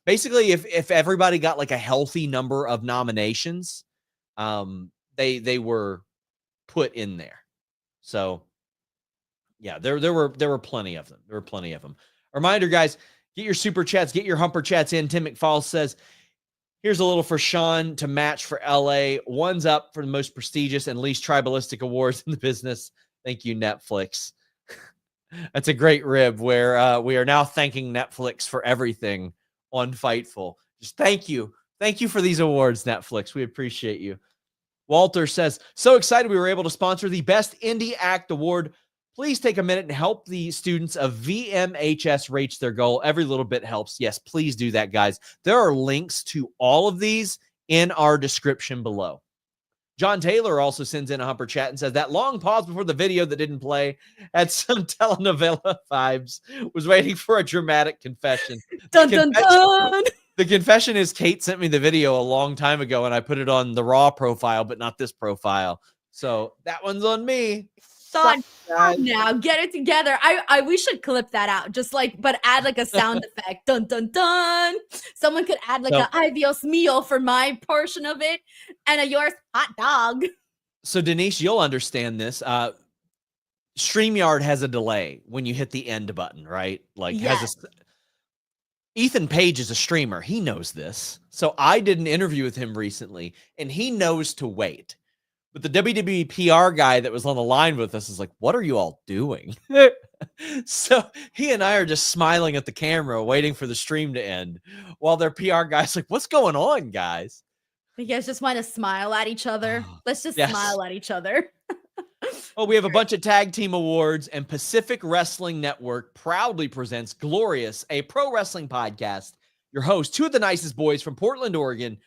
Basically, if everybody got like a healthy number of nominations, they were put in there. So yeah, there were plenty of them. Reminder, guys. Get your super chats, get your humper chats in. Tim McFall says, here's a little for Sean to match for LA. One's up for the most prestigious and least tribalistic awards in the business. Thank you, Netflix. That's a great rib where we are now thanking Netflix for everything on Fightful. Just thank you. Thank you for these awards, Netflix. We appreciate you. Walter says, so excited we were able to sponsor the Best Indie Act Award. Please take a minute and help the students of VMHS reach their goal. Every little bit helps. Yes, please do that, guys. There are links to all of these in our description below. John Taylor also sends in a humper chat and says that long pause before the video that didn't play had some telenovela vibes. Was waiting for a dramatic confession. Dun, dun, dun. The confession is Kate sent me the video a long time ago and I put it on the Raw profile, but not this profile. So that one's on me. Son, now get it together. We should clip that out, but add like a sound effect. Dun dun dun. Someone could add like a "Ay Dios mío" for my portion of it, and a yours hot dog. So Denise, you'll understand this. StreamYard has a delay when you hit the end button, right? Like Yes. Ethan Page is a streamer. He knows this. So I did an interview with him recently, and he knows to wait. But the WWE PR guy that was on the line with us is like, what are you all doing? So he and I are just smiling at the camera, waiting for the stream to end, while their PR guy's like, what's going on, guys? You guys just want to smile at each other? Let's just Yes. smile at each other. Oh, we have a bunch of tag team awards, and Pacific Wrestling Network proudly presents Glorious, a pro wrestling podcast. Your host, two of the nicest boys from Portland, Oregon,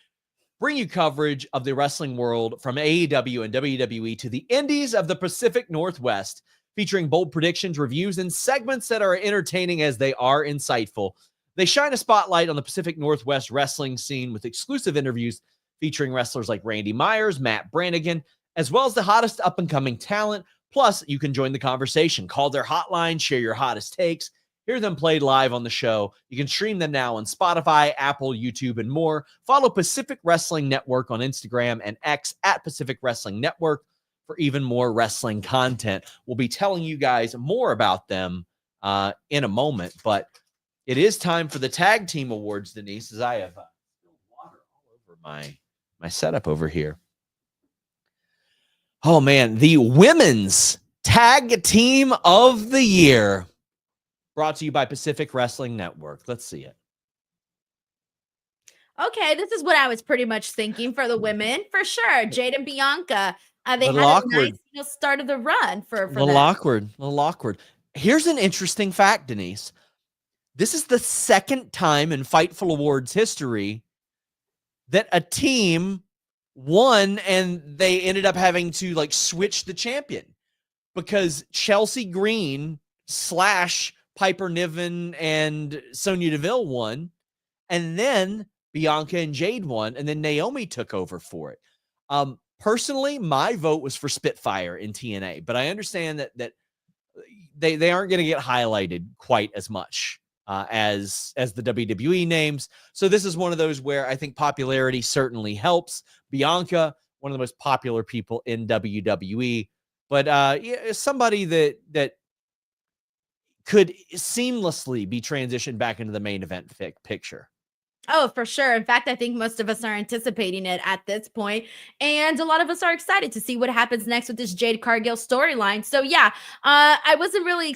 bring you coverage of the wrestling world from AEW and WWE to the indies of the Pacific Northwest, featuring bold predictions, reviews, and segments that are entertaining as they are insightful. They shine a spotlight on the Pacific Northwest wrestling scene with exclusive interviews featuring wrestlers like Randy Myers, Matt Brannigan, as well as the hottest up-and-coming talent. Plus, you can join the conversation. Call their hotline, share your hottest takes, hear them played live on the show. You can stream them now on Spotify, Apple, YouTube, and more. Follow Pacific Wrestling Network on Instagram and X at Pacific Wrestling Network for even more wrestling content. We'll be telling you guys more about them in a moment, but it is time for the Tag Team Awards, Denise, as I have water all over my setup over here. Oh, man, the Women's Tag Team of the Year, brought to you by Pacific Wrestling Network. Let's see it. Okay, this is what I was pretty much thinking for the women, for sure. Jade and Bianca, they had Little a nice start of the run for a little them. awkward. Here's an interesting fact, Denise. This is the second time in Fightful Awards history that a team won and they ended up having to like switch the champion, because Chelsea Green / Piper Niven and Sonya Deville won, and then Bianca and Jade won, and then Naomi took over for it. Personally, my vote was for Spitfire in TNA, but I understand that they aren't going to get highlighted quite as much as the WWE names. So this is one of those where I think popularity certainly helps. Bianca, one of the most popular people in WWE, but somebody that could seamlessly be transitioned back into the main event picture. Oh, for sure. In fact, I think most of us are anticipating it at this point, and a lot of us are excited to see what happens next with this Jade Cargill storyline. So yeah, I wasn't really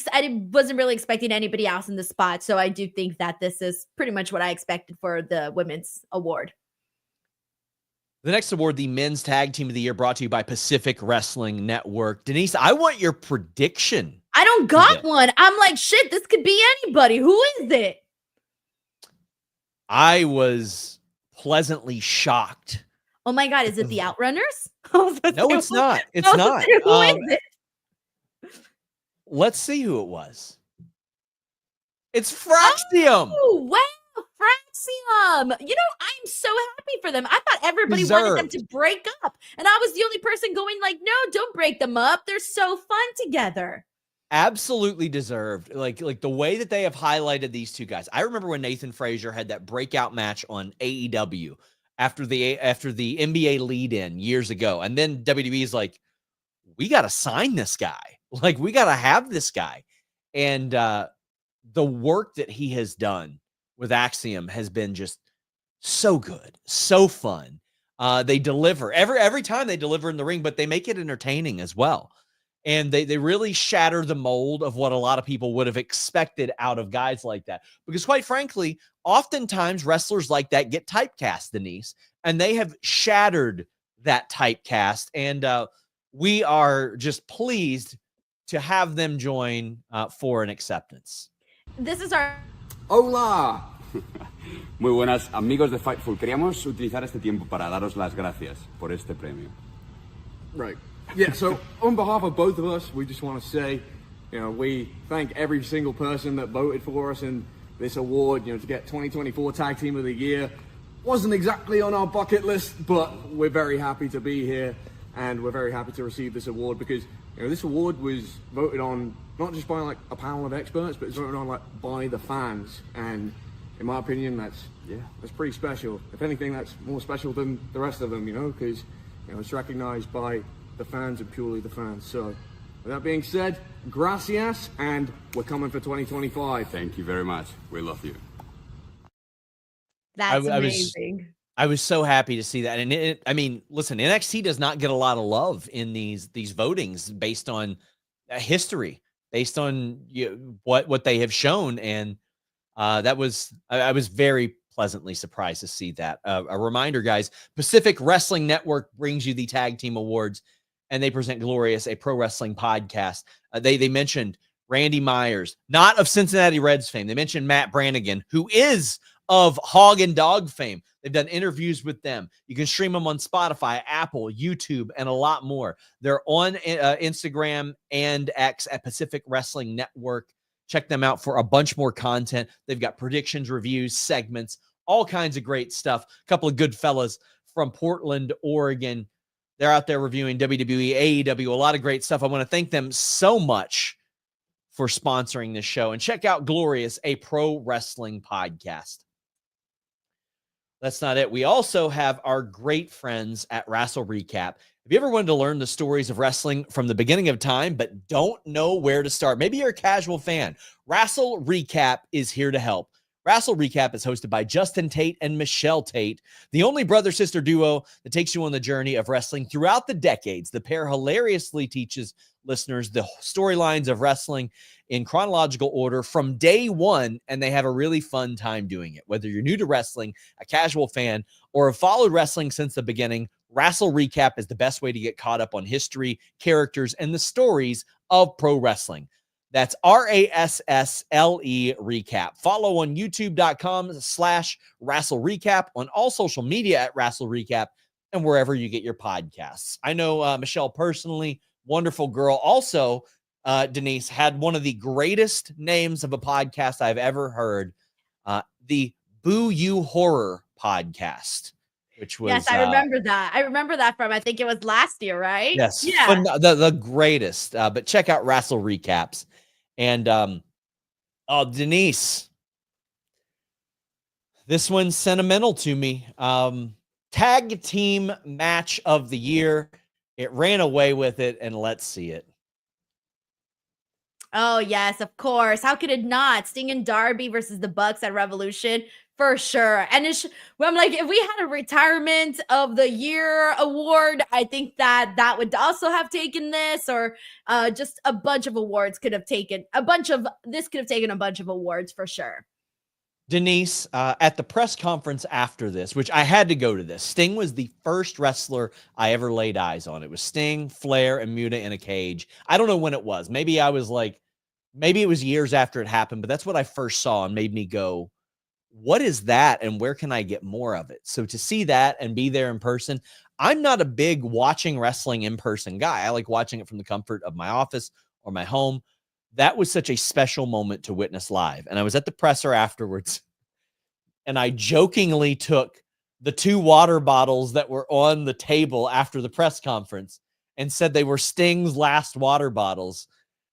expecting anybody else in the spot. So I do think that this is pretty much what I expected for the women's award. The next award, the Men's Tag Team of the Year, brought to you by Pacific Wrestling Network. Denise, I want your prediction. I don't got one. I'm like, shit, this could be anybody. Who is it? I was pleasantly shocked. Oh my God, is it the Outrunners? No, it's not. It's not. Who is it? Let's see who it was. It's Fraxium. Oh, wow. Fraxium. You know, I'm so happy for them. I thought everybody wanted them to break up, and I was the only person going like, no, don't break them up. They're so fun together. Absolutely deserved. Like the way that they have highlighted these two guys. I remember when Nathan Frazier had that breakout match on AEW after the NBA lead-in years ago, and then WWE's like, we got to sign this guy. Like, we got to have this guy. And the work that he has done with Axiom has been just so good, so fun. They deliver every time they deliver in the ring, but they make it entertaining as well. And they really shatter the mold of what a lot of people would have expected out of guys like that. Because quite frankly, oftentimes wrestlers like that get typecast, Denise, and they have shattered that typecast. And we are just pleased to have them join for an acceptance. This is our... Hola! Muy buenas, amigos de Fightful. Queríamos utilizar este tiempo para daros las gracias por este premio. Right. Yeah, so on behalf of both of us, we just want to say, we thank every single person that voted for us in this award, to get 2024 Tag Team of the Year. Wasn't exactly on our bucket list, but we're very happy to be here, and we're very happy to receive this award because, this award was voted on not just by a panel of experts, but it's voted on by the fans. And in my opinion, that's pretty special. If anything, that's more special than the rest of them, because it's recognized by the fans and purely the fans. So With that being said, gracias, and we're coming for 2025. Thank you very much. We love you. That's I was amazing. I was so happy to see that. And I mean, listen, NXT does not get a lot of love in these votings based on history, based on what they have shown. And I was very pleasantly surprised to see that. A reminder, guys, Pacific Wrestling Network brings you the Tag Team Awards, and they present Glorious, a pro wrestling podcast. They mentioned Randy Myers, not of Cincinnati Reds fame. They mentioned Matt Brannigan, who is of Hog and Dog fame. They've done interviews with them. You can stream them on Spotify, Apple, YouTube, and a lot more. They're on Instagram and X at Pacific Wrestling Network. Check them out for a bunch more content. They've got predictions, reviews, segments, all kinds of great stuff. A couple of good fellas from Portland, Oregon. They're out there reviewing WWE, AEW, a lot of great stuff. I want to thank them so much for sponsoring this show. And check out Glorious, a pro wrestling podcast. That's not it. We also have our great friends at Wrestle Recap. Have you ever wanted to learn the stories of wrestling from the beginning of time, but don't know where to start? Maybe you're a casual fan. Wrestle Recap is here to help. Wrestle Recap is hosted by Justin Tate and Michelle Tate, the only brother-sister duo that takes you on the journey of wrestling throughout the decades. The pair hilariously teaches listeners the storylines of wrestling in chronological order from day one, and they have a really fun time doing it. Whether you're new to wrestling, a casual fan, or have followed wrestling since the beginning, Wrestle Recap is the best way to get caught up on history, characters, and the stories of pro wrestling. That's RASSLE Recap. Follow on youtube.com/Wrestle Recap, on all social media at Wrestle Recap, and wherever you get your podcasts. I know Michelle personally, wonderful girl. Also, Denise had one of the greatest names of a podcast I've ever heard, the Boo You Horror podcast, which was... Yes, I remember that. I remember that from, I think it was last year, right? Yes, Yeah. the greatest. But check out Wrestle Recaps. And Denise, this one's sentimental to me. Tag team match of the year. It ran away with it, and let's see it. Oh, yes, of course. How could it not? Sting and Darby versus the Bucks at Revolution, for sure. And I'm like, if we had a retirement of the year award, I think that would also have taken this, or just a bunch of awards could have taken a bunch of awards for sure. Denise, at the press conference after this, which I had to go to this, Sting was the first wrestler I ever laid eyes on. It was Sting, Flair, and Muta in a cage. I don't know when it was. Maybe it was years after it happened, but that's what I first saw and made me go, what is that? And where can I get more of it? So to see that and be there in person, I'm not a big watching wrestling in person guy. I like watching it from the comfort of my office or my home. That was such a special moment to witness live. And I was at the presser afterwards, and I jokingly took the 2 water bottles that were on the table after the press conference and said they were Sting's last water bottles,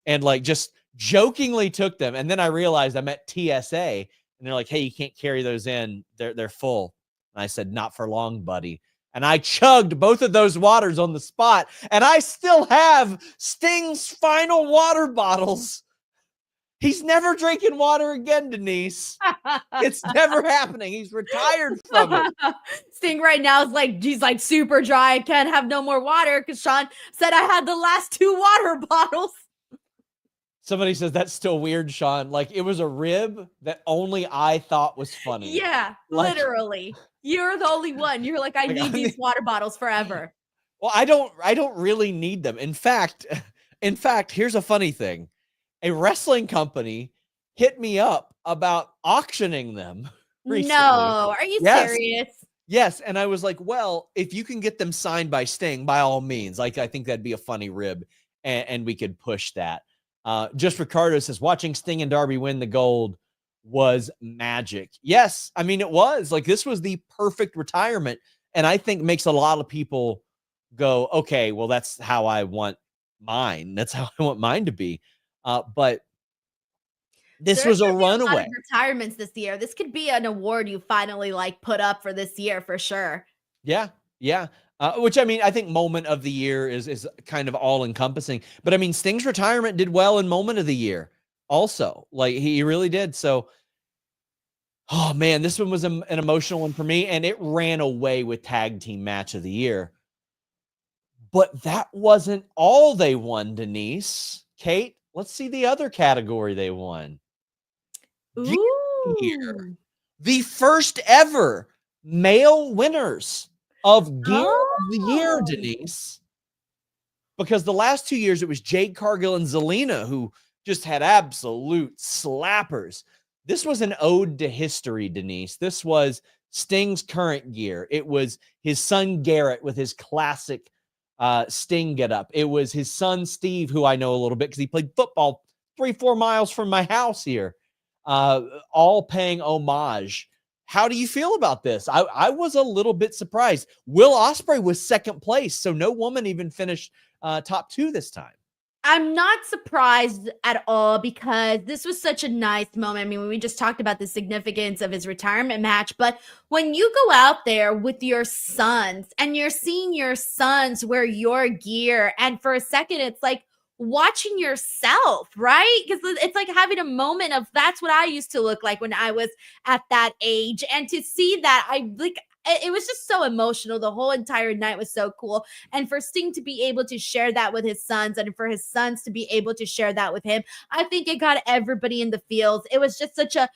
and like just jokingly took them. And then I realized I'm at TSA, and they're like, hey, you can't carry those in. They're full. And I said, not for long, buddy. And I chugged both of those waters on the spot, and I still have Sting's final water bottles. He's never drinking water again, Denise. It's never happening. He's retired from it. Sting right now is like, he's like super dry. I can't have no more water because Sean said I had the last 2 water bottles. Somebody says that's still weird, Sean. Like, it was a rib that only I thought was funny. Yeah, like, literally. You're the only one. You're like, I need these water bottles forever. Well, I don't really need them. In fact, here's a funny thing. A wrestling company hit me up about auctioning them recently. No, are you serious? Yes, and I was like, well, if you can get them signed by Sting, by all means. Like, I think that'd be a funny rib, and we could push that. Just Ricardo says, watching Sting and Darby win the gold was magic. Yes, I mean, it was. Like, this was the perfect retirement, and I think makes a lot of people go, okay, well, that's how I want mine. That's how I want mine to be. But this was a runaway. A lot of retirements this year. This could be an award you finally like put up for this year for sure. Yeah. Which, I mean, I think moment of the year is kind of all encompassing. But I mean, Sting's retirement did well in moment of the year also. Like, he really did. So, oh man, this one was an emotional one for me, and it ran away with tag team match of the year. But that wasn't all they won, Denise. Kate, let's see the other category they won. Gear of the year. Ooh. The first ever male winners of Gear of the Year, Oh. Denise. Because the last 2 years, it was Jade Cargill and Zelina who just had absolute slappers. This was an ode to history, Denise. This was Sting's current gear. It was his son Garrett with his classic Sting getup. It was his son Steve, who I know a little bit because he played football 3-4 miles from my house here, all paying homage. How do you feel about this? I was a little bit surprised. Will Ospreay was second place, so no woman even finished top 2 this time. I'm not surprised at all because this was such a nice moment. I mean, we just talked about the significance of his retirement match, but when you go out there with your sons and you're seeing your sons wear your gear, and for a second, it's like watching yourself, right? Because it's like having a moment of that's what I used to look like when I was at that age. And to see that, it was just so emotional. The whole entire night was so cool. And for Sting to be able to share that with his sons and for his sons to be able to share that with him, I think it got everybody in the fields. It was just such a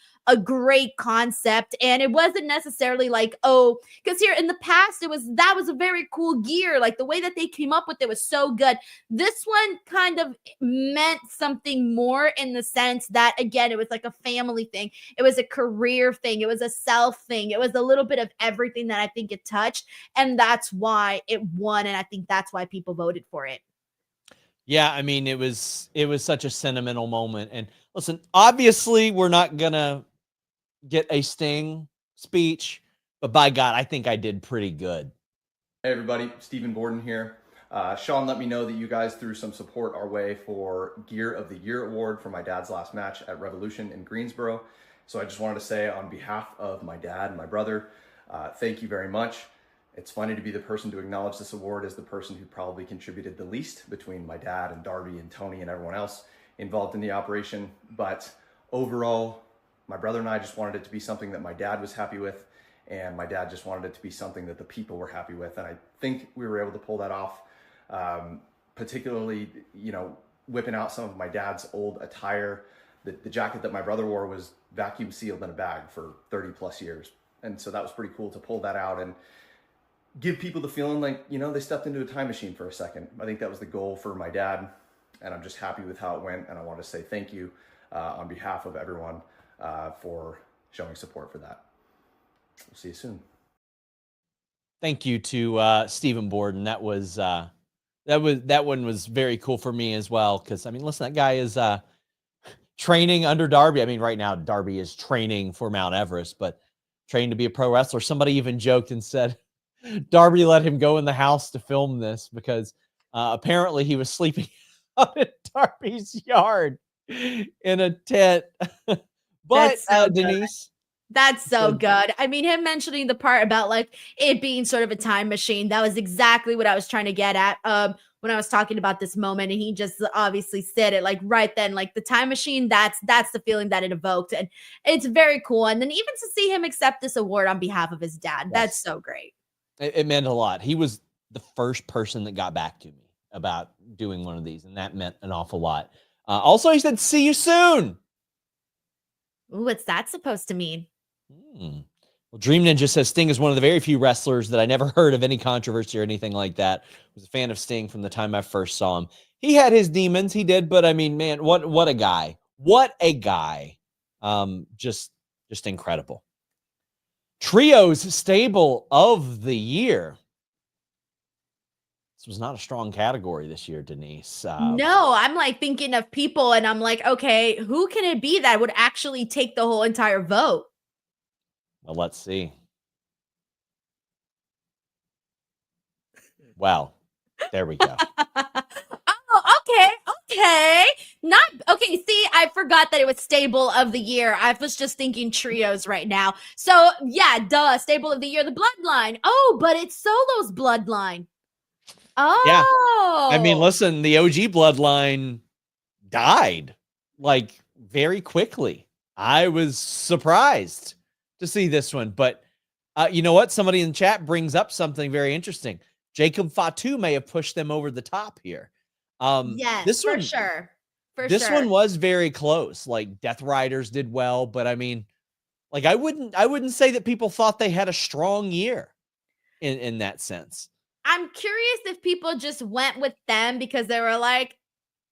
great concept. And it wasn't necessarily like, oh, because here in the past, that was a very cool gear. Like the way that they came up with it was so good. This one kind of meant something more in the sense that, again, it was like a family thing. It was a career thing. It was a self thing. It was a little bit of everything that I think it touched. And that's why it won. And I think that's why people voted for it. Yeah, I mean, it was such a sentimental moment. And listen, obviously we're not gonna get a Sting speech, but by God, I think I did pretty good. Hey everybody, Stephen Borden here. Sean let me know that you guys threw some support our way for Gear of the Year award for my dad's last match at Revolution in Greensboro. So I just wanted to say on behalf of my dad and my brother, thank you very much. It's funny to be the person to acknowledge this award as the person who probably contributed the least between my dad and Darby and Tony and everyone else involved in the operation. But overall, my brother and I just wanted it to be something that my dad was happy with, and my dad just wanted it to be something that the people were happy with. And I think we were able to pull that off, particularly, whipping out some of my dad's old attire. The jacket that my brother wore was vacuum sealed in a bag for 30 plus years. And so that was pretty cool to pull that out and give people the feeling like, they stepped into a time machine for a second. I think that was the goal for my dad, and I'm just happy with how it went. And I want to say thank you on behalf of everyone for showing support for that. We'll see you soon. Thank you to Stephen Borden. That one was very cool for me as well. Because I mean, listen, that guy is training under Darby. I mean, right now Darby is training for Mount Everest, but training to be a pro wrestler. Somebody even joked and said Darby let him go in the house to film this because apparently he was sleeping out in Darby's yard in a tent. But so Denise. That's so good. I mean, him mentioning the part about like it being sort of a time machine, that was exactly what I was trying to get at when I was talking about this moment. And he just obviously said it like right then, like the time machine, that's the feeling that it evoked. And it's very cool. And then even to see him accept this award on behalf of his dad, Yes. That's so great. It meant a lot. He was the first person that got back to me about doing one of these, and that meant an awful lot. Also, he said, "See you soon." Ooh, what's that supposed to mean? Well, Dream Ninja says Sting is one of the very few wrestlers that I never heard of any controversy or anything like that. I was a fan of Sting from the time I first saw him. He had his demons, he did, but I mean, man, what a guy. What a guy. Just incredible. Trios Stable of the Year. This was not a strong category this year, Denise. No, I'm like thinking of people and I'm like, okay, who can it be that would actually take the whole entire vote? Well, let's see. Well, there we go. Oh, okay. Not okay. See, I forgot that it was stable of the year. I was just thinking trios right now. So yeah, duh, stable of the year, the bloodline. Oh, but it's Solo's bloodline. Yeah. Oh, I mean, listen, the OG bloodline died like very quickly. I was surprised to see this one, but you know what? Somebody in the chat brings up something very interesting. Jacob Fatu may have pushed them over the top here. yes, This for one, sure. this one was very close. Like Death Riders did well, but I mean, like I wouldn't say that people thought they had a strong year in that sense. I'm curious if people just went with them because they were like,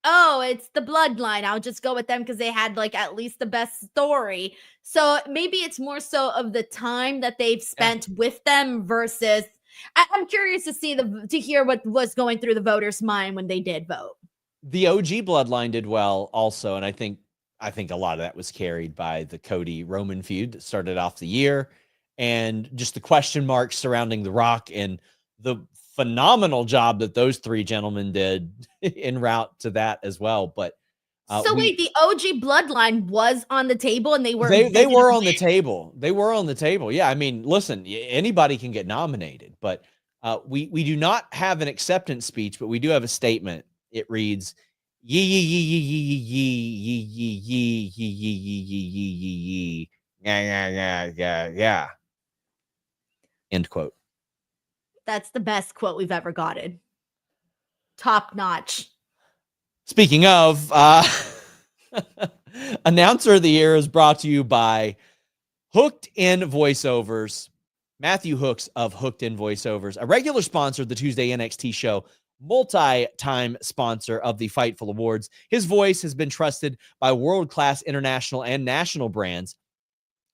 oh, it's the bloodline. I'll just go with them because they had like at least the best story. So maybe it's more so of the time that they've spent with them versus I'm curious to see to hear what was going through the voters' mind when they did vote. The OG bloodline did well also, and I think a lot of that was carried by the Cody Roman feud that started off the year, and just the question marks surrounding The Rock and the phenomenal job that those three gentlemen did en route to that as well. But so wait, the OG bloodline was on the table, and they were on the table. They were on the table. Yeah, I mean, listen, anybody can get nominated, but we do not have an acceptance speech, but we do have a statement. It reads, "Yee yee yee yee yee yee yee yee yee yee yee yee yee yeah." End quote. That's the best quote we've ever gotten. Top notch. Speaking of, Announcer of the Year is brought to you by Hooked in Voiceovers. Matthew Hooks of Hooked in Voiceovers, a regular sponsor of the Tuesday NXT show, multi-time sponsor of the Fightful Awards. His voice has been trusted by world-class international and national brands,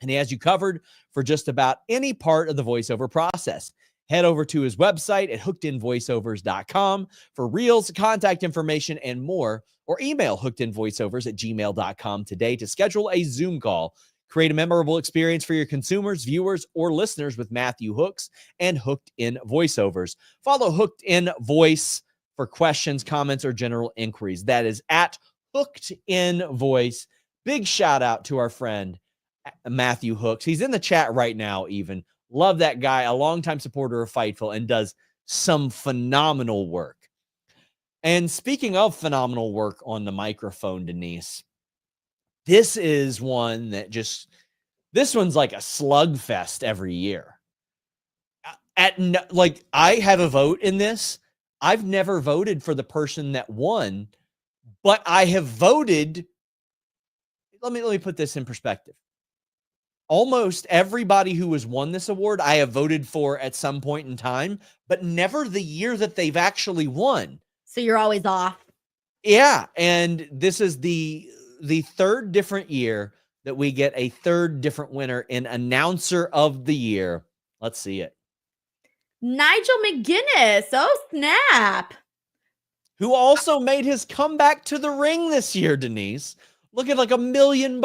and he has you covered for just about any part of the voiceover process. Head over to his website at hookedinvoiceovers.com for reels, contact information, and more, or email hookedinvoiceovers@gmail.com today to schedule a Zoom call. Create a memorable experience for your consumers, viewers, or listeners with Matthew Hooks and Hooked in Voiceovers. Follow Hooked in Voice for questions, comments, or general inquiries. That is at Hooked in Voice. Big shout out to our friend Matthew Hooks. He's in the chat right now even. Love that guy, a longtime supporter of Fightful, and does some phenomenal work. And speaking of phenomenal work on the microphone, Denise, this is one that this one's like a slugfest every year. I have a vote in this. I've never voted for the person that won, but I have voted. Let me put this in perspective. Almost everybody who has won this award, I have voted for at some point in time, but never the year that they've actually won. So you're always off. Yeah, and this is the third different year that we get a third different winner in Announcer of the Year. Let's see it. Nigel McGuinness. Oh, snap. Who also made his comeback to the ring this year, Denise. Looking like $1 million.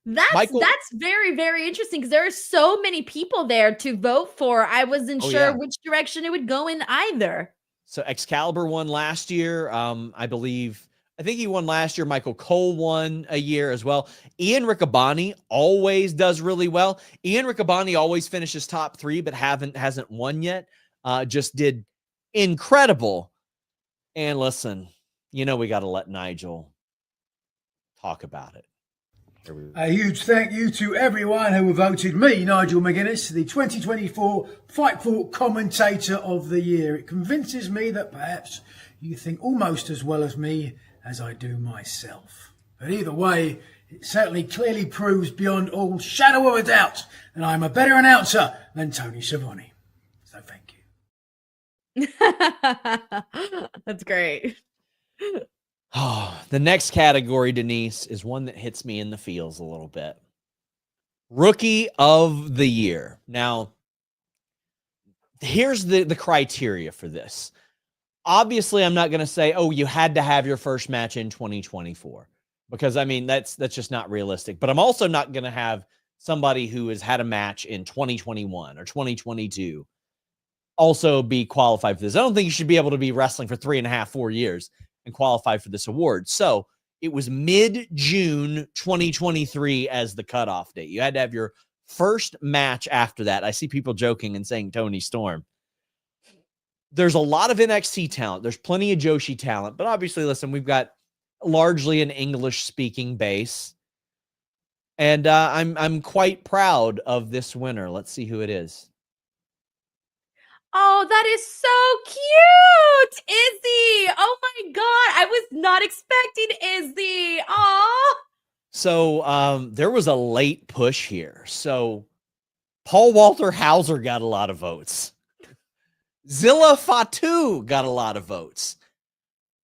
That's very, very interesting because there are so many people there to vote for. I wasn't sure which direction it would go in either. So Excalibur won last year. I think he won last year. Michael Cole won a year as well. Ian Riccaboni always does really well. Ian Riccaboni always finishes top 3, but hasn't won yet. Just did incredible. And listen, we got to let Nigel talk about it. A huge thank you to everyone who voted me, Nigel McGuinness, the 2024 Fightful Commentator of the Year. It convinces me that perhaps you think almost as well as me as I do myself. But either way, it certainly clearly proves beyond all shadow of a doubt that I'm a better announcer than Tony Schiavone. So thank you. That's great. Oh, the next category, Denise, is one that hits me in the feels a little bit. Rookie of the Year. Now, here's the criteria for this. Obviously, I'm not going to say, oh, you had to have your first match in 2024, because, I mean, that's just not realistic. But I'm also not going to have somebody who has had a match in 2021 or 2022 also be qualified for this. I don't think you should be able to be wrestling for 3.5, 4 years and qualify for this award. So it was mid-June 2023 as the cutoff date. You had to have your first match after that. I see people joking and saying Tony Storm. There's a lot of NXT talent. There's plenty of Joshi talent. But obviously, listen, we've got largely an English-speaking base. And I'm quite proud of this winner. Let's see who it is. Oh, that is so cute, Izzy. Oh my God, I was not expecting Izzy. Aw. So there was a late push here. So Paul Walter Hauser got a lot of votes. Zilla Fatu got a lot of votes.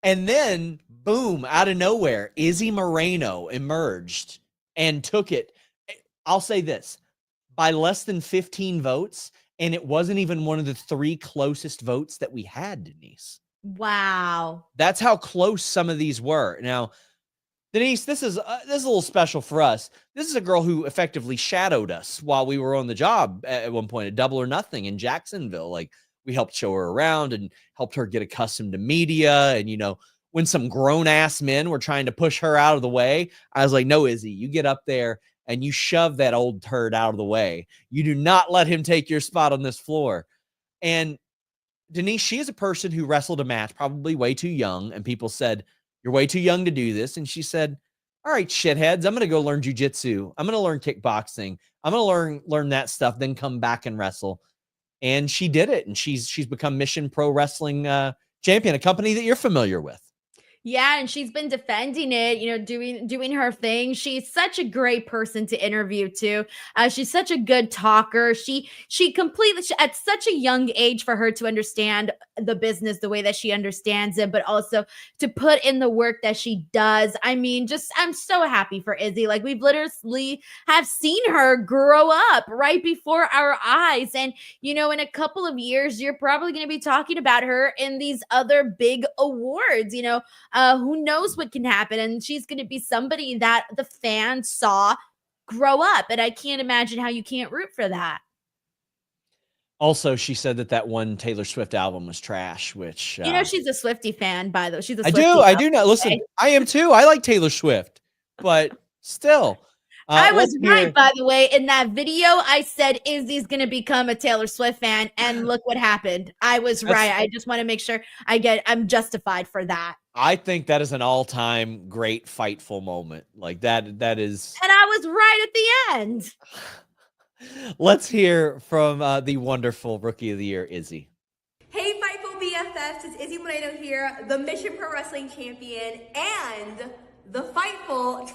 And then, boom, out of nowhere, Izzy Moreno emerged and took it. I'll say this, by less than 15 votes. And it wasn't even one of the 3 closest votes that we had, Denise. Wow. That's how close some of these were. Now, Denise, this is a little special for us. This is a girl who effectively shadowed us while we were on the job at one point at Double or Nothing in Jacksonville. Like, we helped show her around and helped her get accustomed to media. And, you know, when some grown-ass men were trying to push her out of the way, I was like, no, Izzy, you get up there and you shove that old turd out of the way. You do not let him take your spot on this floor. And Denise, she is a person who wrestled a match probably way too young, and people said, you're way too young to do this. And she said, all right, shitheads, I'm going to go learn jiu-jitsu. I'm going to learn kickboxing. I'm going to learn that stuff, then come back and wrestle. And she did it, and she's become Mission Pro Wrestling champion, a company that you're familiar with. Yeah, and she's been defending it, you know, doing her thing. She's such a great person to interview too. She's such a good talker. She completely at such a young age for her to understand the business the way that she understands it, but also to put in the work that she does. I mean, I'm so happy for Izzy. Like, we've literally have seen her grow up right before our eyes. And, you know, in a couple of years, you're probably going to be talking about her in these other big awards, you know. Who knows what can happen? And she's going to be somebody that the fans saw grow up. And I can't imagine how you can't root for that. Also, she said that one Taylor Swift album was trash, which... you know, she's a Swiftie fan, by the way. She's a Swiftie. I do not. Listen, Okay. I am too. I like Taylor Swift, but still... I was right, by the way. In that video, I said Izzy's going to become a Taylor Swift fan, and look what happened. I was right. I just want to make sure I'm justified for that. I think that is an all-time great Fightful moment. Like that is... And I was right at the end. Let's hear from the wonderful Rookie of the Year, Izzy. Hey, Fightful BFFs. It's Izzy Moreno here, the Mission Pro Wrestling champion and the Fightful 2024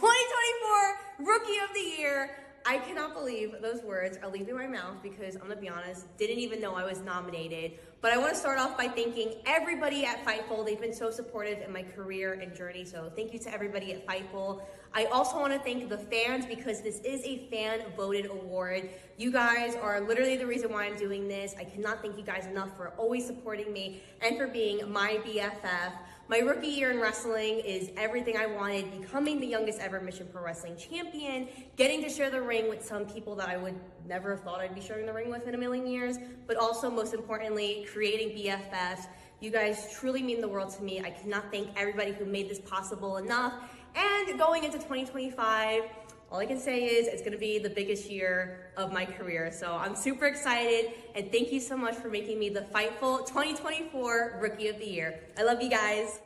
Rookie of the Year. I cannot believe those words are leaving my mouth because I'm gonna be honest, didn't even know I was nominated. But I want to start off by thanking everybody at Fightful. They've been so supportive in my career and journey. So thank you to everybody at Fightful. I also want to thank the fans because this is a fan voted award. You guys are literally the reason why I'm doing this. I cannot thank you guys enough for always supporting me and for being my BFF. My rookie year in wrestling is everything I wanted, becoming the youngest ever Mission Pro Wrestling champion, getting to share the ring with some people that I would never have thought I'd be sharing the ring with in a million years, but also most importantly, creating BFFs. You guys truly mean the world to me. I cannot thank everybody who made this possible enough. And going into 2025, all I can say is it's gonna be the biggest year of my career. So I'm super excited, and thank you so much for making me the Fightful 2024 Rookie of the Year. I love you guys.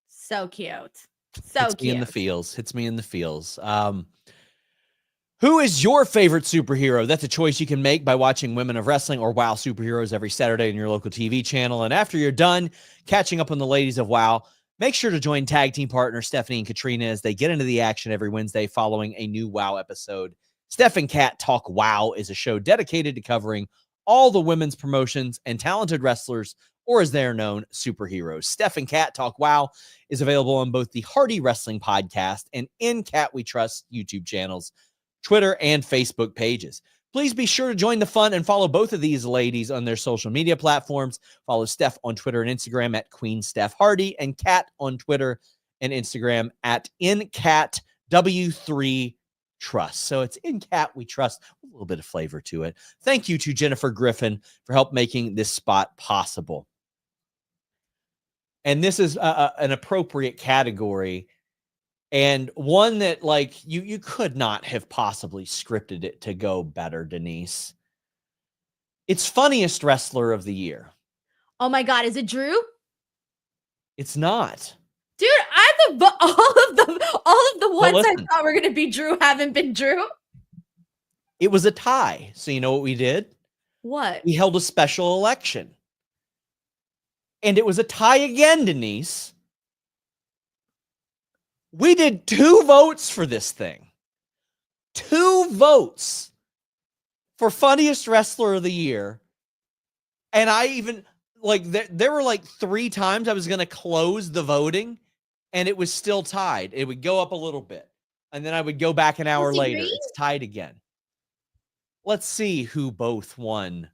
So cute. So Hits cute. me in the feels. Hits me in the feels. Who is your favorite superhero? That's a choice you can make by watching Women of Wrestling or WOW Superheroes every Saturday on your local TV channel. And after you're done catching up on the ladies of WOW, make sure to join tag team partners Stephanie and Katrina as they get into the action every Wednesday following a new WOW episode. Steph and Kat Talk WOW is a show dedicated to covering all the women's promotions and talented wrestlers, or as they're known, superheroes. Steph and Kat Talk WOW is available on both the Hardy Wrestling Podcast and In Kat We Trust YouTube channels, Twitter and Facebook pages. Please be sure to join the fun and follow both of these ladies on their social media platforms. Follow Steph on Twitter and Instagram at Queen Steph Hardy, and Kat on Twitter and Instagram at InCatW3 Trust. So it's In Kat We Trust, a little bit of flavor to it. Thank you to Jennifer Griffin for help making this spot possible. And this is an appropriate category, and one that like you could not have possibly scripted it to go better, Denise. It's funniest wrestler of the year. Oh my God, is it Drew? It's not. Dude, all of the ones I listen. thought were gonna be Drew haven't been Drew. It was a tie. So you know what we did? What? We held a special election. And it was a tie again, Denise. We did 2 votes for this thing. 2 votes for funniest wrestler of the year. And I even, like, there were like 3 times I was going to close the voting, and it was still tied. It would go up a little bit, and then I would go back an hour later. It's tied again. Let's see who both won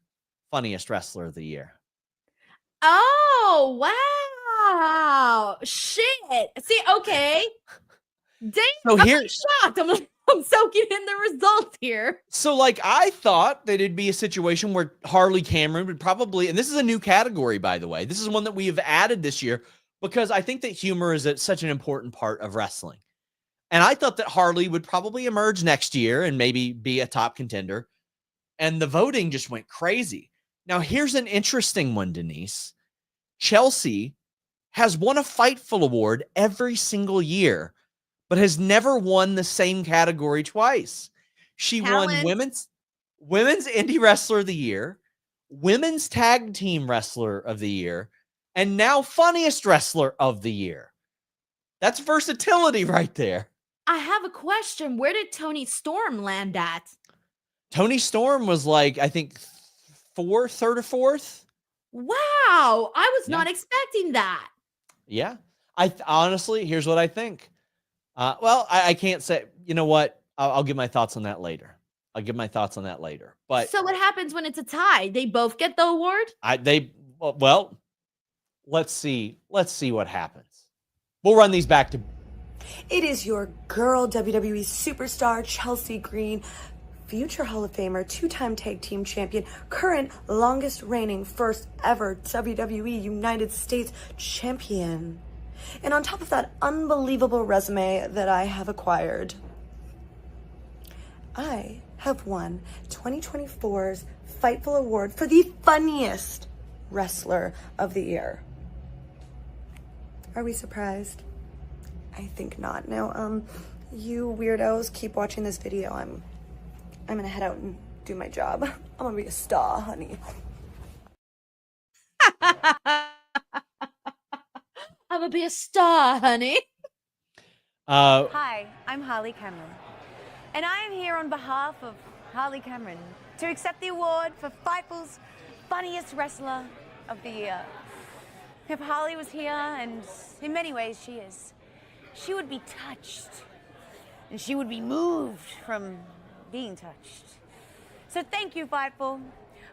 funniest wrestler of the year. Oh, wow. Shit. See, okay. Damn, So I'm here- like shocked. I'm soaking in the results here. So, like, I thought that it'd be a situation where Harley Cameron would probably, and this is a new category, by the way. This is one that we have added this year because I think that humor is such an important part of wrestling. And I thought that Harley would probably emerge next year and maybe be a top contender. And the voting just went crazy. Now, here's an interesting one, Denise. Chelsea has won a Fightful Award every single year, but has never won the same category twice. She won women's indie wrestler of the year, women's tag team wrestler of the year, and now funniest wrestler of the year. That's versatility right there. I have a question. Where did Toni Storm land at? Toni Storm was like, I think, third or fourth. Wow. I was not expecting that. Yeah. Honestly, here's what I think. Well, I can't say, you know what? I'll give my thoughts on that later. But so what happens when it's a tie? They both get the award? Well, let's see what happens. We'll run these back to. It is your girl, WWE superstar Chelsea Green, future Hall of Famer, 2-time tag team champion, current longest reigning first ever WWE United States champion. And on top of that unbelievable resume that I have acquired, I have won 2024's Fightful Award for the funniest wrestler of the year. Are we surprised? I think not. Now, you weirdos keep watching this video. I'm gonna head out and do my job. I'm gonna be a star, honey. I'm gonna be a star, honey. Hi, I'm Harley Cameron. And I am here on behalf of Harley Cameron to accept the award for Fightful's funniest wrestler of the year. If Harley was here, and in many ways she is, she would be touched. And she would be moved from being touched. So thank you, Fightful,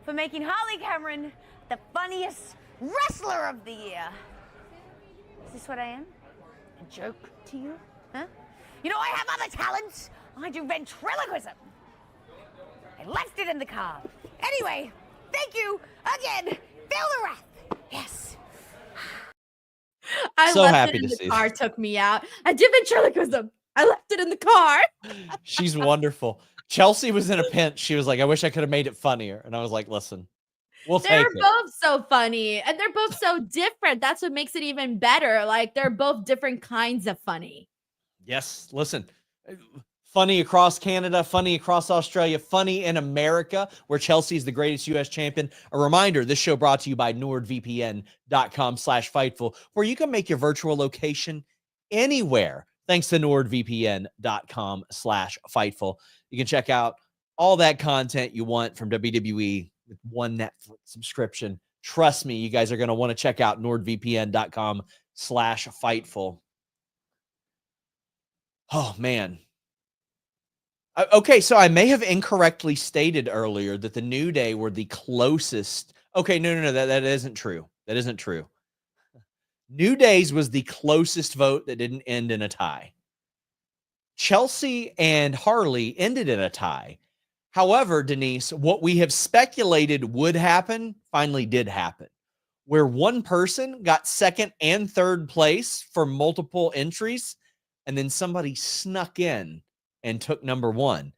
for making Harley Cameron the funniest wrestler of the year. Is this what I am? A joke to you? Huh? You know, I have other talents. I do ventriloquism. I left it in the car. Anyway, thank you again. Feel the wrath. Yes. I So left happy it in to the see car, took me out. I did ventriloquism. I left it in the car. She's wonderful. Chelsea was in a pinch. She was like, I wish I could have made it funnier. And I was like, listen, we'll take They're it. both so funny and they're both so different. That's what makes it even better. Like they're both different kinds of funny. Yes, listen. Funny across Canada, funny across Australia, funny in America, where Chelsea is the greatest U.S. champion. A reminder, this show brought to you by NordVPN.com/Fightful, where you can make your virtual location anywhere, thanks to NordVPN.com/Fightful. You can check out all that content you want from WWE with one Netflix subscription. Trust me, you guys are going to want to check out NordVPN.com/Fightful. Oh, man. Okay, so I may have incorrectly stated earlier that the New Day were the closest. Okay, no, that isn't true. That isn't true. New Day's was the closest vote that didn't end in a tie. Chelsea and Harley ended in a tie. However, Denise, what we have speculated would happen finally did happen. where one person got second and third place for multiple entries, and then somebody snuck in and took number one.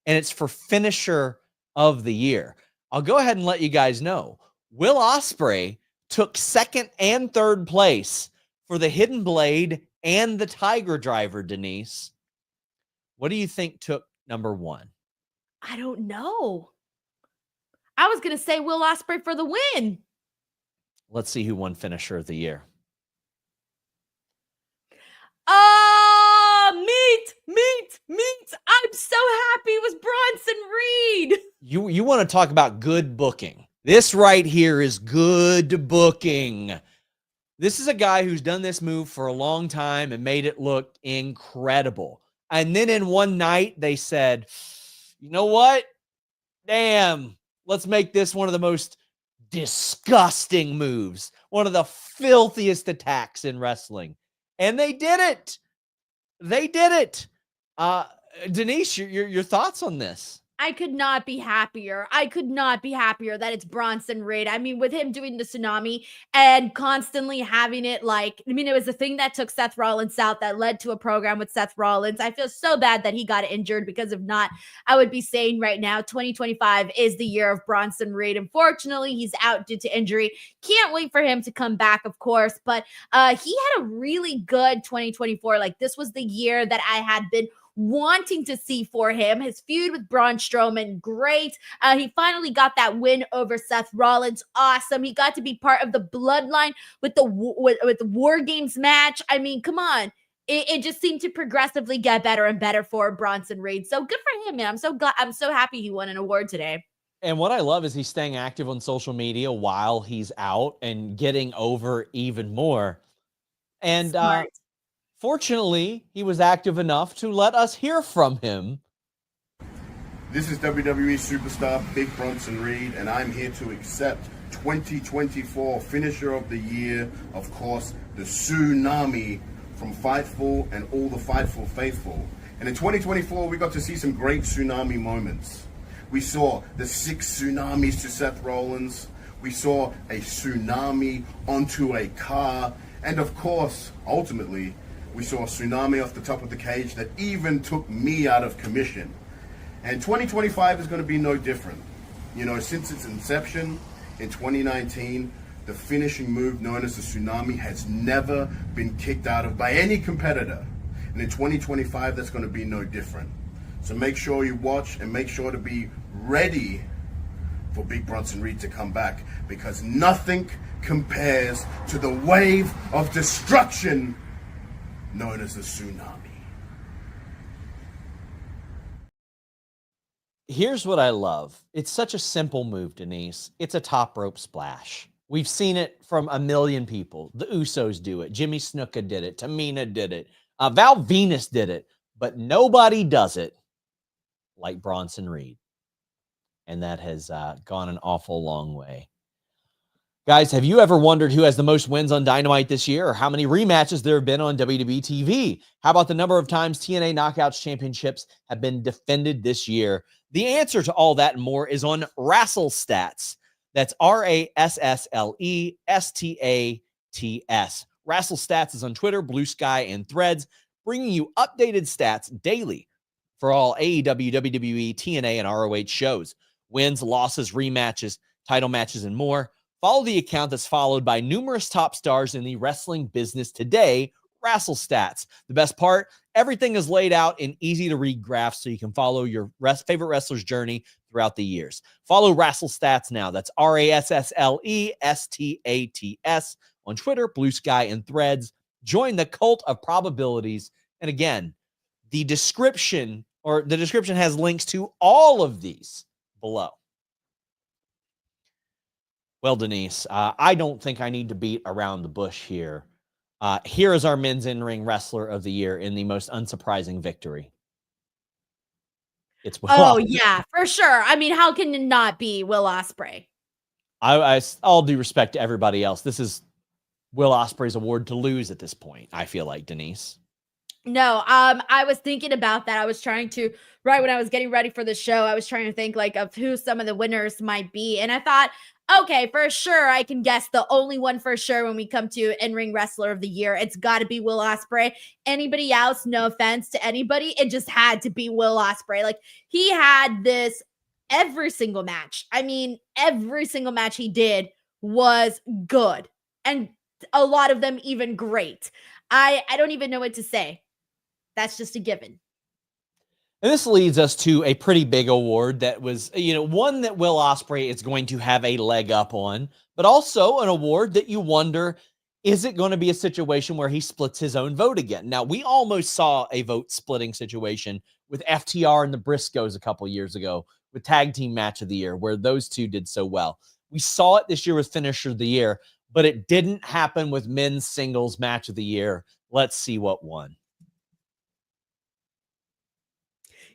And it's for finisher of the year. I'll go ahead and let you guys know. Will Ospreay took second and third place for the Hidden Blade and the Tiger Driver, Denise. What do you think took number one? I don't know. I was going to say Will Ospreay for the win. Let's see who won finisher of the year. Meat. I'm so happy it was Bronson Reed. You want to talk about good booking. This right here is good booking. This is a guy who's done this move for a long time and made it look incredible. And then in one night, they said, you know what? Damn, let's make this one of the most disgusting moves, one of the filthiest attacks in wrestling. And they did it. They did it. Denise, your thoughts on this? I could not be happier. I could not be happier that it's Bronson Reed. I mean, with him doing the tsunami and constantly having it it was the thing that took Seth Rollins out that led to a program with Seth Rollins. I feel so bad that he got injured, because if not, I would be saying right now, 2025 is the year of Bronson Reed. Unfortunately, he's out due to injury. Can't wait for him to come back, of course, but he had a really good 2024. Like, this was the year that I had been wanting to see for him. His feud with Braun Strowman, great. He finally got that win over Seth Rollins. Awesome. He got to be part of the bloodline with the War Games match. I mean, come on. It just seemed to progressively get better and better for Bronson Reed. So good for him, man. I'm so glad. I'm so happy he won an award today. And what I love is he's staying active on social media while he's out and getting over even more. And fortunately, he was active enough to let us hear from him. This is WWE superstar Big Bronson Reed, and I'm here to accept 2024 Finisher of the Year, of course, the Tsunami from Fightful and all the Fightful faithful. And in 2024, we got to see some great Tsunami moments. We saw the 6 tsunamis to Seth Rollins. We saw a tsunami onto a car. And of course, ultimately, we saw a tsunami off the top of the cage that even took me out of commission. And 2025 is going to be no different. You know, since its inception in 2019, the finishing move known as the tsunami has never been kicked out of by any competitor. And in 2025, that's going to be no different. So make sure you watch and make sure to be ready for Big Bronson Reed to come back, because nothing compares to the wave of destruction known as the tsunami. Here's what I love. It's such a simple move, Denise. It's a top rope splash. We've seen it from a million people. The Usos do it. Jimmy Snuka did it. Tamina did it. Val Venus did it. But nobody does it like Bronson Reed. And that has gone an awful long way. Guys, have you ever wondered who has the most wins on Dynamite this year, or how many rematches there have been on WWE TV? How about the number of times TNA Knockouts championships have been defended this year? The answer to all that and more is on Rassle Stats. That's RASSLESTATS. Rassle Stats is on Twitter, Bluesky, and Threads, bringing you updated stats daily for all AEW, WWE, TNA, and ROH shows. Wins, losses, rematches, title matches, and more. Follow the account that's followed by numerous top stars in the wrestling business today, Rassle Stats. The best part, everything is laid out in easy-to-read graphs so you can follow your favorite wrestler's journey throughout the years. Follow Rassle Stats now. That's RASSLESTATS on Twitter, Bluesky, and Threads. Join the cult of probabilities. And again, the description has links to all of these below. Well, Denise, I don't think I need to beat around the bush here. Here is our men's in-ring wrestler of the year in the most unsurprising victory. It's Will Ospreay. Yeah, for sure. I mean, how can it not be Will Ospreay? All due respect to everybody else, this is Will Ospreay's award to lose at this point, I feel like, Denise. No, I was thinking about that. I was trying to, right when I was getting ready for the show, I was trying to think of who some of the winners might be. And I thought, Okay, for sure, I can guess the only one for sure when we come to in-ring wrestler of the year. It's got to be Will Ospreay. Anybody else, no offense to anybody, it just had to be Will Ospreay. Like, he had this every single match. I mean, every single match he did was good, and a lot of them even great. I don't even know what to say. That's just a given. And this leads us to a pretty big award that was, one that Will Ospreay is going to have a leg up on, but also an award that you wonder, is it going to be a situation where he splits his own vote again? Now, we almost saw a vote splitting situation with FTR and the Briscoes a couple years ago with Tag Team Match of the Year, where those two did so well. We saw it this year with Finisher of the Year, but it didn't happen with Men's Singles Match of the Year. Let's see what won.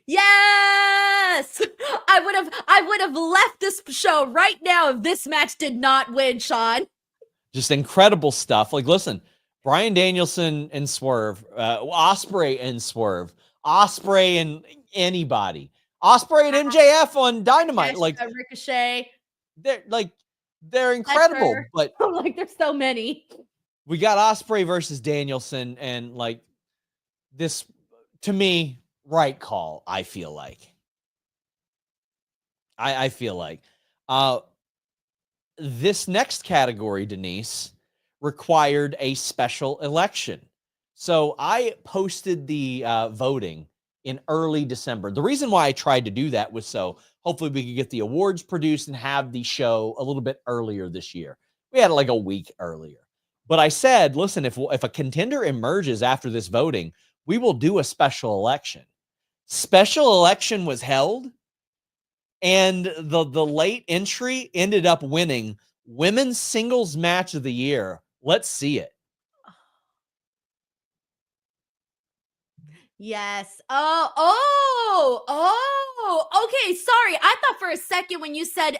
Yes! I would have left this show right now if this match did not win, Sean. Just incredible stuff. Like, listen, Bryan Danielson and Swerve, Ospreay and Swerve, Ospreay and anybody, Ospreay and MJF on Dynamite. Like, Ricochet. They're incredible, but like, there's so many. We got Ospreay versus Danielson, and like this, to me, right call. I feel like. I feel like this next category, Denise, required a special election. So I posted the voting in early December. The reason why I tried to do that was so hopefully we could get the awards produced and have the show a little bit earlier this year. We had it like a week earlier. But I said, listen, if a contender emerges after this voting, we will do a special election. Special election was held, and the late entry ended up winning Women's Singles Match of the Year. Let's see it. Yes. Oh, okay. Sorry. I thought for a second when you said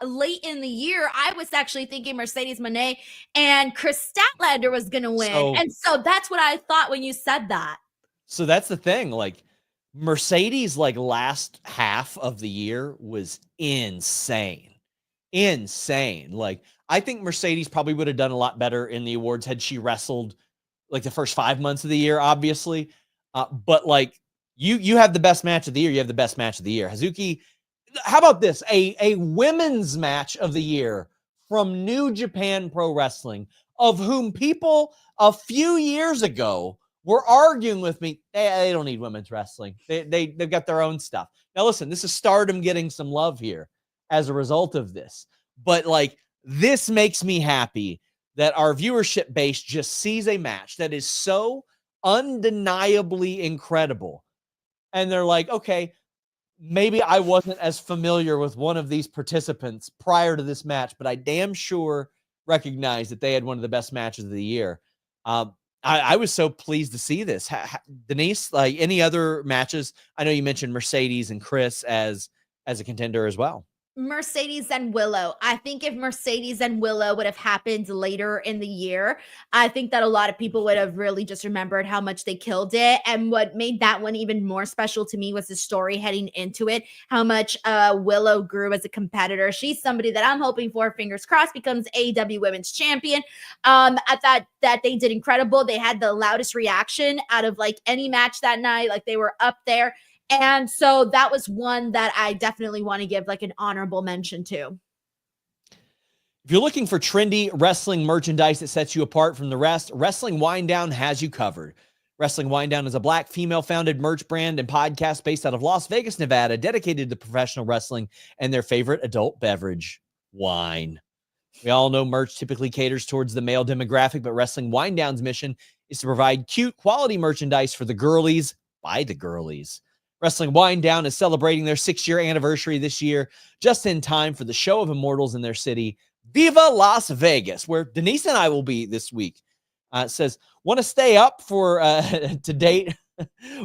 late in the year, I was actually thinking Mercedes Moné and Chris Statlander was going to win. And so that's what I thought when you said that. So that's the thing. Like, Mercedes, like, last half of the year was insane. Like, I think Mercedes probably would have done a lot better in the awards had she wrestled like the first 5 months of the year, obviously. But like, you have the best match of the year. You have the best match of the year. Hazuki, how about this? A women's match of the year from New Japan Pro Wrestling, of whom people a few years ago were arguing with me. They don't need women's wrestling. They've got their own stuff. Now, listen, this is Stardom getting some love here as a result of this. But like, this makes me happy that our viewership base just sees a match that is so undeniably incredible. And they're like, okay, maybe I wasn't as familiar with one of these participants prior to this match, but I damn sure recognized that they had one of the best matches of the year. I was so pleased to see this. Denise, like, any other matches? I know you mentioned Mercedes and Chris as a contender as well. Mercedes and Willow. I think if Mercedes and Willow would have happened later in the year, I think that a lot of people would have really just remembered how much they killed it. And what made that one even more special to me was the story heading into it, how much Willow grew as a competitor. She's somebody that I'm hoping for, fingers crossed, becomes AEW Women's Champion. I thought that they did incredible. They had the loudest reaction out of like any match that night. Like, they were up there. And so that was one that I definitely want to give like an honorable mention to. If you're looking for trendy wrestling merchandise that sets you apart from the rest, Wrestling Wind Down has you covered. Wrestling Wind Down is a Black female-founded merch brand and podcast based out of Las Vegas, Nevada, dedicated to professional wrestling and their favorite adult beverage, wine. We all know merch typically caters towards the male demographic, but Wrestling Wind Down's mission is to provide cute, quality merchandise for the girlies by the girlies. Wrestling Wind Down is celebrating their 6-year anniversary this year, just in time for the Show of Immortals in their city, Viva Las Vegas, where Denise and I will be this week. It says, want to stay up for to date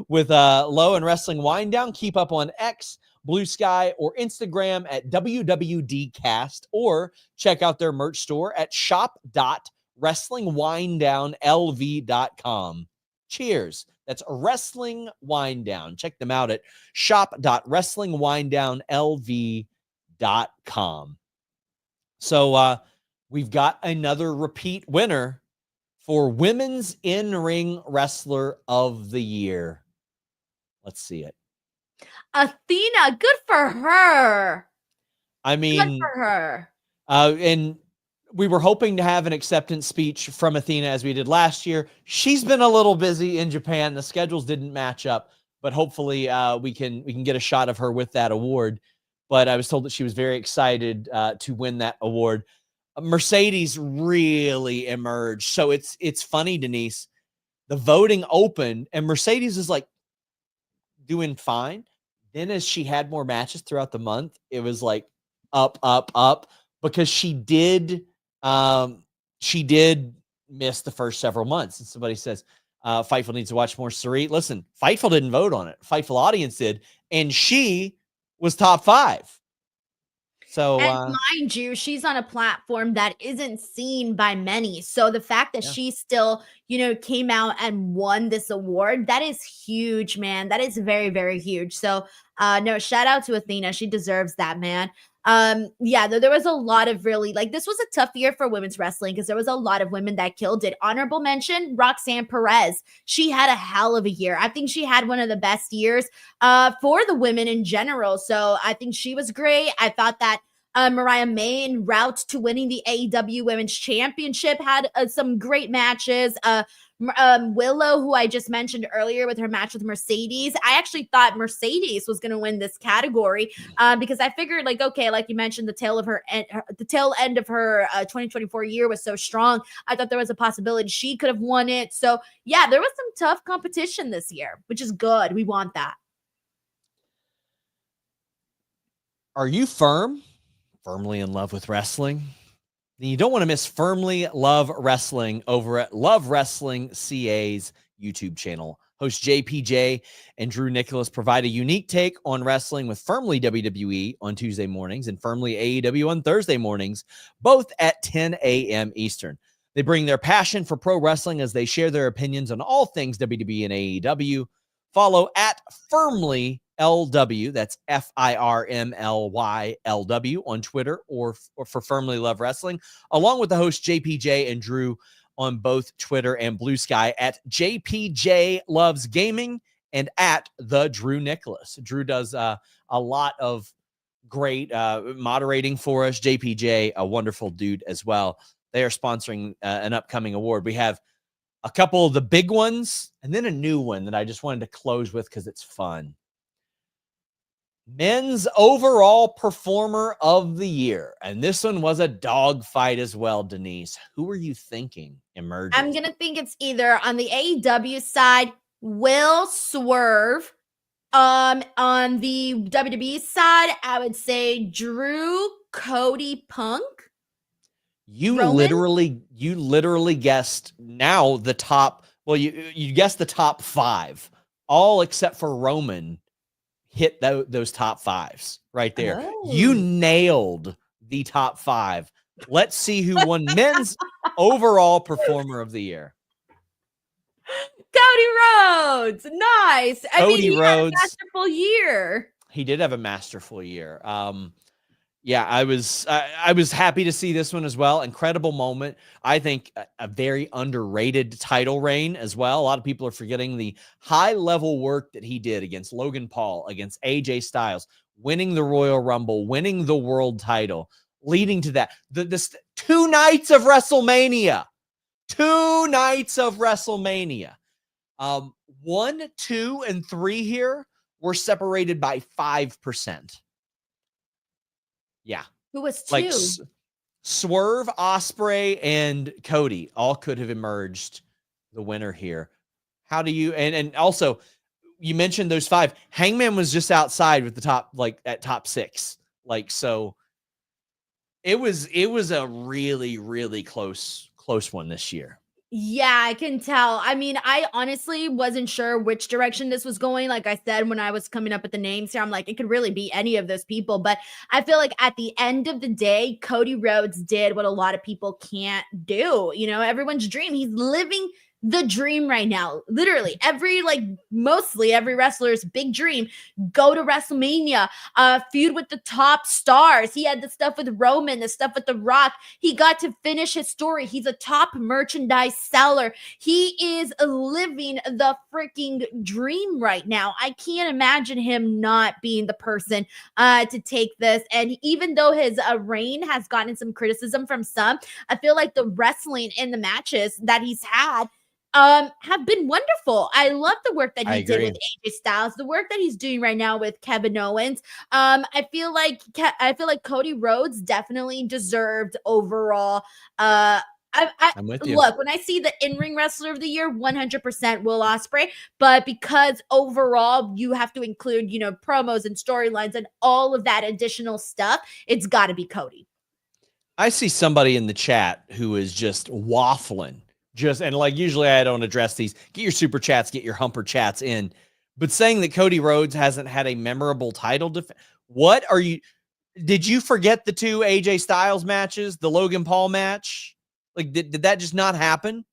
with Low and Wrestling Wind Down? Keep up on X, Bluesky, or Instagram at WWDcast, or check out their merch store at shop.wrestlingwinddownlv.com. Cheers. That's Wrestling Wind Down. Check them out at shop.wrestlingwinddownlv.com. So we've got another repeat winner for Women's In-Ring Wrestler of the Year. Let's see it. Athena, good for her. I mean, good for her. And we were hoping to have an acceptance speech from Athena as we did last year. She's been a little busy in Japan. The schedules didn't match up, but hopefully we can get a shot of her with that award. But I was told that she was very excited to win that award. Mercedes really emerged. So it's funny, Denise. The voting opened and Mercedes is like doing fine. Then as she had more matches throughout the month, it was like up, because she did miss the first several months. And somebody says, Fightful needs to watch more Sarit. Listen, Fightful didn't vote on it. Fightful audience did. And she was top 5. So, and mind you, she's on a platform that isn't seen by many. So the fact that she still, came out and won this award, that is huge, man. That is very, very huge. So, no, shout out to Athena. She deserves that, man. There was a lot of really, this was a tough year for women's wrestling because there was a lot of women that killed it. Honorable mention, Roxanne Perez. She had a hell of a year. I think she had one of the best years for the women in general. So I think she was great. I thought that Mariah May en route to winning the AEW Women's Championship had some great matches. Willow, who I just mentioned earlier with her match with Mercedes, I actually thought Mercedes was going to win this category because I figured, okay, like you mentioned, the tail end of her 2024 year was so strong. I thought there was a possibility she could have won it. So yeah, there was some tough competition this year, which is good. We want that. Are you firmly in love with wrestling? Then you don't want to miss Firmly Love Wrestling over at Love Wrestling CA's YouTube channel. Host JPJ and Drew Nicholas provide a unique take on wrestling with Firmly WWE on Tuesday mornings and Firmly AEW on Thursday mornings, both at 10 a.m. Eastern. They bring their passion for pro wrestling as they share their opinions on all things WWE and AEW. Follow at Firmly LW, that's FIRMLYLW on Twitter or for Firmly Love Wrestling, along with the host JPJ and Drew on both Twitter and Bluesky at JPJ Loves Gaming and at the Drew Nicholas. Drew does a lot of great moderating for us. JPJ, a wonderful dude as well. They are sponsoring an upcoming award. We have a couple of the big ones and then a new one that I just wanted to close with because it's fun. Men's Overall Performer of the Year. And this one was a dogfight as well, Denise. Who are you thinking emerging? I'm going to think it's either on the AEW side, Will Swerve. On the WWE side, I would say Drew, Cody, Punk. You literally guessed now the top. Well, you guessed the top 5, all except for Roman hit those top 5s right there. Oh. You nailed the top 5. Let's see who won Men's Overall Performer of the Year. Cody Rhodes. Nice. Cody Rhodes had a masterful year. He did have a masterful year. I was happy to see this one as well. Incredible moment. I think a very underrated title reign as well. A lot of people are forgetting the high level work that he did against Logan Paul, against AJ Styles, winning the Royal Rumble, winning the world title, leading to that. This 2 nights of WrestleMania. 2 nights of WrestleMania. 1, 2, and 3 here were separated by 5%. Yeah. Who was 2? Swerve, Ospreay, and Cody all could have emerged the winner here. How do you and also you mentioned those 5. Hangman was just outside with the top, at top 6. So it was a really, really close one this year. Yeah, I can tell. I mean, I honestly wasn't sure which direction this was going. Like I said, when I was coming up with the names here, I'm like, it could really be any of those people. But I feel like at the end of the day, Cody Rhodes did what a lot of people can't do. Everyone's dream. He's living the dream right now. Literally mostly every wrestler's big dream. Go to WrestleMania, feud with the top stars. He had the stuff with Roman, the stuff with The Rock. He got to finish his story. He's a top merchandise seller. He is living the freaking dream right now. I can't imagine him not being the person to take this. And even though his reign has gotten some criticism from some, I feel like the wrestling in the matches that he's had have been wonderful. I love the work that he did with AJ Styles, the work that he's doing right now with Kevin Owens. I feel like Cody Rhodes definitely deserved overall. I'm with you. Look, when I see the in-ring wrestler of the year, 100% Will Ospreay, but because overall you have to include, promos and storylines and all of that additional stuff, it's got to be Cody. I see somebody in the chat who is just waffling. Usually I don't address these. Get your super chats, get your humper chats in. But saying that Cody Rhodes hasn't had a memorable title defense. What are you? Did you forget the 2 AJ Styles matches, the Logan Paul match? Did that just not happen?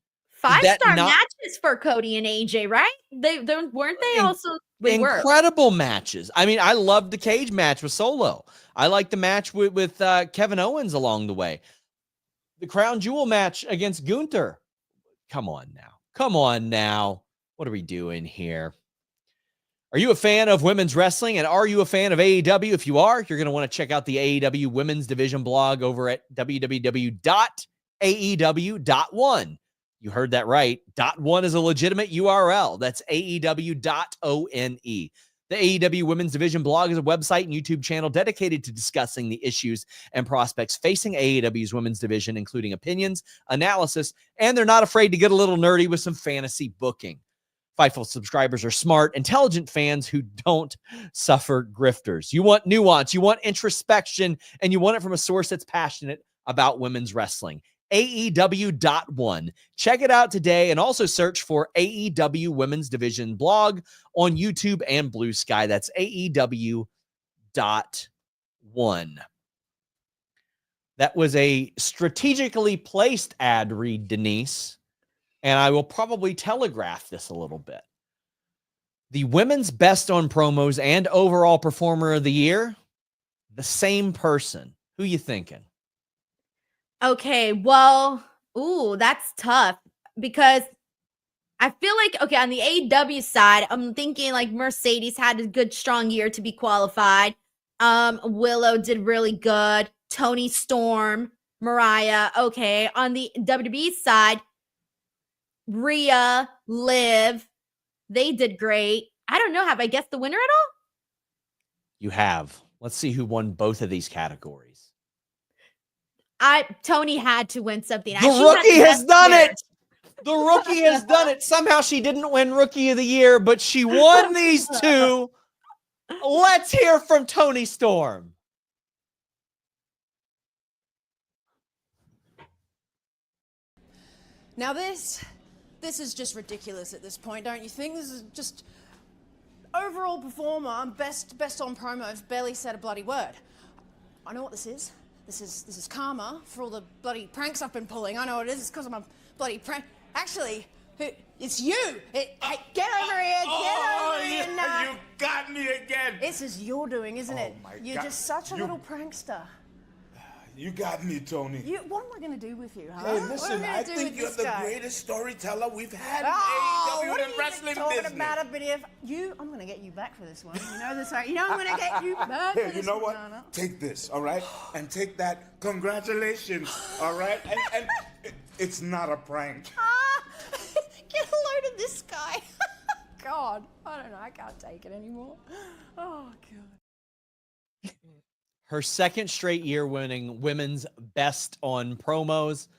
5-star matches for Cody and AJ, right? They weren't they also incredible matches. I mean, I loved the cage match with Solo. I liked the match with Kevin Owens along the way. The Crown Jewel match against Gunther. Come on now. What are we doing here? Are you a fan of women's wrestling? And are you a fan of AEW? If you are, you're going to want to check out the AEW Women's Division blog over at www.aew.one. You heard that right. .one is a legitimate URL. That's aew.one. The AEW Women's Division blog is a website and YouTube channel dedicated to discussing the issues and prospects facing AEW's women's division, including opinions, analysis, and they're not afraid to get a little nerdy with some fantasy booking. Fightful subscribers are smart, intelligent fans who don't suffer grifters. You want nuance, you want introspection, and you want it from a source that's passionate about women's wrestling. AEW.one. Check it out today and also search for AEW Women's Division blog on YouTube and Bluesky. That's AEW.one. That was a strategically placed ad read, Denise, and I will probably telegraph this a little bit. The women's best on promos and overall performer of the year, the same person. Who you thinking? Okay, well, that's tough because I feel like, on the AEW side, I'm thinking like Mercedes had a good, strong year to be qualified. Willow did really good. Toni Storm, Mariah. Okay, on the WWE side, Rhea, Liv, they did great. I don't know. Have I guessed the winner at all? You have. Let's see who won both of these categories. Tony had to win something. The rookie has done it. The rookie has done it. Somehow she didn't win Rookie of the Year, but she won these 2. Let's hear from Toni Storm. Now this is just ridiculous at this point, don't you think? This is just overall performer, best on promos, barely said a bloody word. I know what this is. This is karma for all the bloody pranks I've been pulling. I know what it is. It's because I'm a bloody prank. Actually, it's you. Hey, get over here. Get over here. You got me again. This is your doing, isn't it? You're just such a little prankster. You got me, Tony. What am I going to do with you, huh? Hey, listen, I think you're the greatest storyteller we've had in AEW and wrestling business. About it, but I'm going to get you back for this one. You know this, right? You know I'm going to get you back for this one. You know what? Take this, all right? And take that. Congratulations, all right? And it's not a prank. Get a load of this guy. God, I don't know. I can't take it anymore. Oh, God. Her second straight year winning women's best on promos.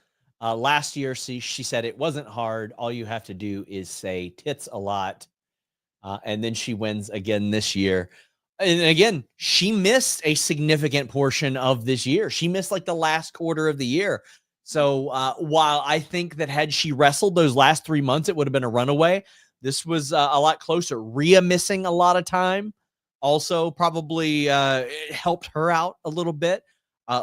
Last year, she said it wasn't hard. All you have to do is say tits a lot. And then she wins again this year. And again, she missed a significant portion of this year. She missed like the last quarter of the year. So while I think that had she wrestled those last 3 months, it would have been a runaway. This was a lot closer. Rhea missing a lot of time also probably helped her out a little bit.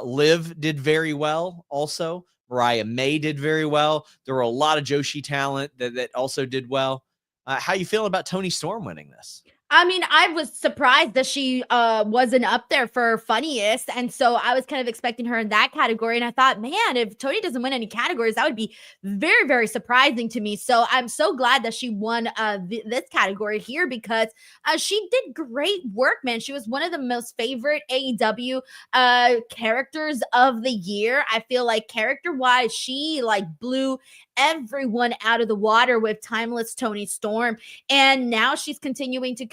Liv did very well also. Mariah May did very well. There were a lot of Joshi talent that also did well. How you feeling about Toni Storm winning this? I mean, I was surprised that she wasn't up there for funniest. And so I was kind of expecting her in that category. And I thought, man, if Toni doesn't win any categories, that would be very, very surprising to me. So I'm so glad that she won this category here because she did great work, man. She was one of the most favorite AEW characters of the year. I feel like character-wise, she like blew everyone out of the water with Timeless Toni Storm. And now she's continuing to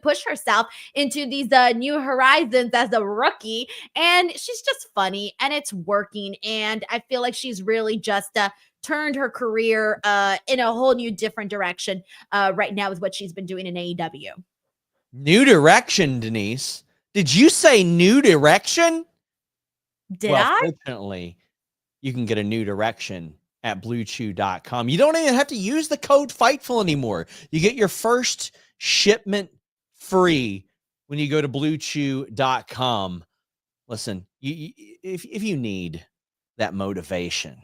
push herself into these new horizons as a rookie, and she's just funny and it's working. And I feel like she's really just turned her career in a whole new different direction right now with what she's been doing in AEW. New direction, Denise. Did you say new direction? Did I? Fortunately, you can get a new direction at BlueChew.com. You don't even have to use the code Fightful anymore. You get your first shipment free when you go to BlueChew.com. Listen, if you need that motivation,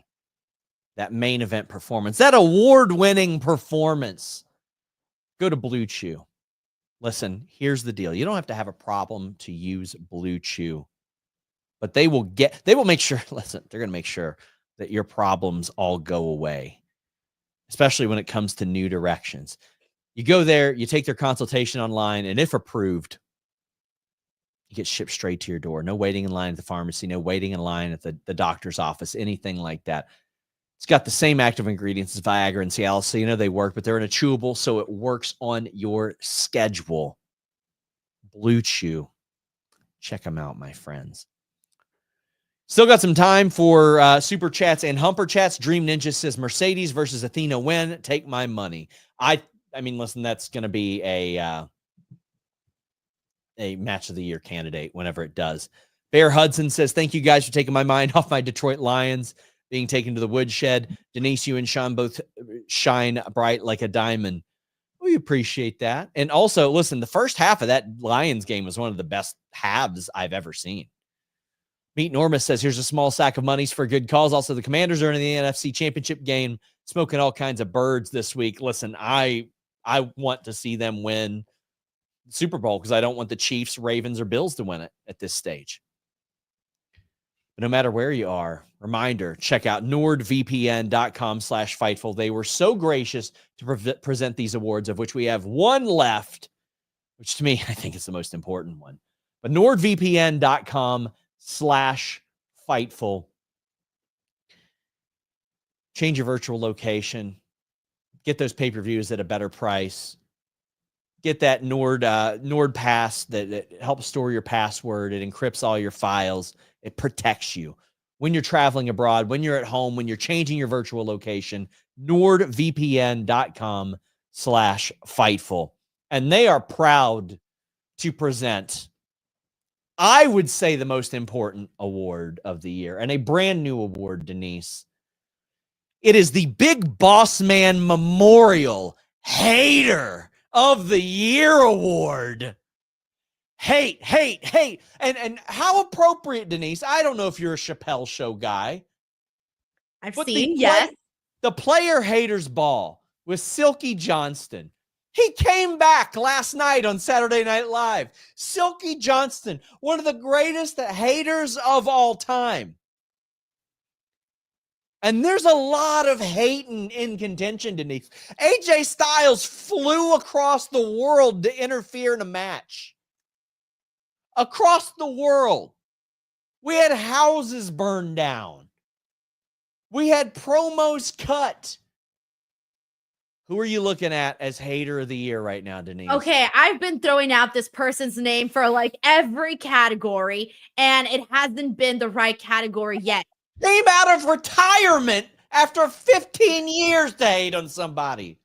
that main event performance, that award-winning performance, go to Blue Chew. Listen, here's the deal. You don't have to have a problem to use Blue Chew, but they will make sure, listen, they're going to make sure that your problems all go away, especially when it comes to new directions. You go there, you take their consultation online, and if approved, you get shipped straight to your door. No waiting in line at the pharmacy, no waiting in line at the doctor's office, anything like that. It's got the same active ingredients as Viagra and Cialis, so you know they work, but they're in a chewable, so it works on your schedule. Blue Chew. Check them out, my friends. Still got some time for super chats and humper chats. Dream Ninja says Mercedes versus Athena win. Take my money. I mean, listen, that's going to be a match of the year candidate whenever it does. Bear Hudson says, thank you guys for taking my mind off my Detroit Lions being taken to the woodshed. Denise, you and Sean both shine bright like a diamond. We appreciate that. And also, listen, the first half of that Lions game was one of the best halves I've ever seen. Meet Norma says, here's a small sack of monies for good cause. Also, the Commanders are in the NFC Championship game, smoking all kinds of birds this week. Listen, I want to see them win the Super Bowl because I don't want the Chiefs, Ravens, or Bills to win it at this stage. But no matter where you are, reminder, check out nordvpn.com/Fightful. They were so gracious to present these awards, of which we have one left, which to me, I think is the most important one. But nordvpn.com/Fightful. Change your virtual location. Get those pay-per-views at a better price. Get that Nord Pass that helps store your password. It encrypts all your files. It protects you when you're traveling abroad, when you're at home, when you're changing your virtual location. nordvpn.com/Fightful. And they are proud to present, I would say, the most important award of the year, and a brand new award, Denise. It is the Big Boss Man Memorial Hater of the Year Award. Hate. And how appropriate, Denise. I don't know if you're a Chappelle Show guy. I've seen, yes. The Player Haters Ball with Silky Johnston. He came back last night on Saturday Night Live. Silky Johnston, one of the greatest haters of all time. And there's a lot of hating in contention, Denise. AJ Styles flew across the world to interfere in a match. Across the world. We had houses burned down. We had promos cut. Who are you looking at as hater of the year right now, Denise? Okay, I've been throwing out this person's name for like every category, and it hasn't been the right category yet. Came out of retirement after 15 years to hate on somebody.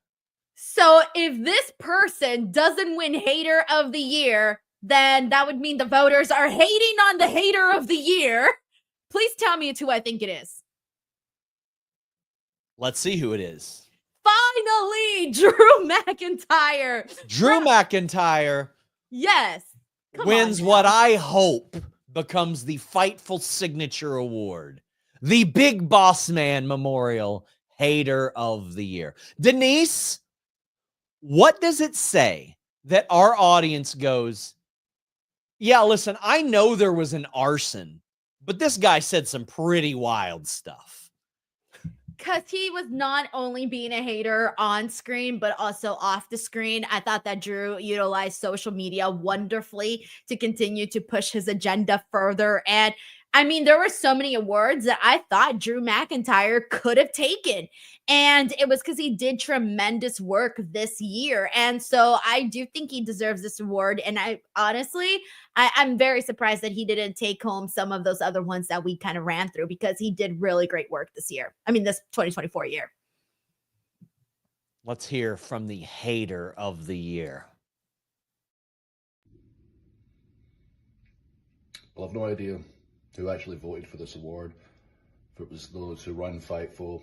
So if this person doesn't win hater of the year, then that would mean the voters are hating on the hater of the year. Please tell me it's who I think it is. Let's see who it is. Finally, Drew McIntyre. Drew McIntyre. Yes. Wins what I hope becomes the Fightful Signature Award. the Big Boss Man Memorial Hater of the Year. Denise, what does it say that our audience goes, yeah, listen, I know there was an arson, but this guy said some pretty wild stuff? Because he was not only being a hater on screen, but also off the screen. I thought that Drew utilized social media wonderfully to continue to push his agenda further. And I mean, there were so many awards that I thought Drew McIntyre could have taken. And it was because he did tremendous work this year. And so I do think he deserves this award. And I honestly, I'm very surprised that he didn't take home some of those other ones that we kind of ran through, because he did really great work this year. I mean, this 2024 year. Let's hear from the Hater of the Year. Well, I've no idea who actually voted for this award. If it was those who run Fightful,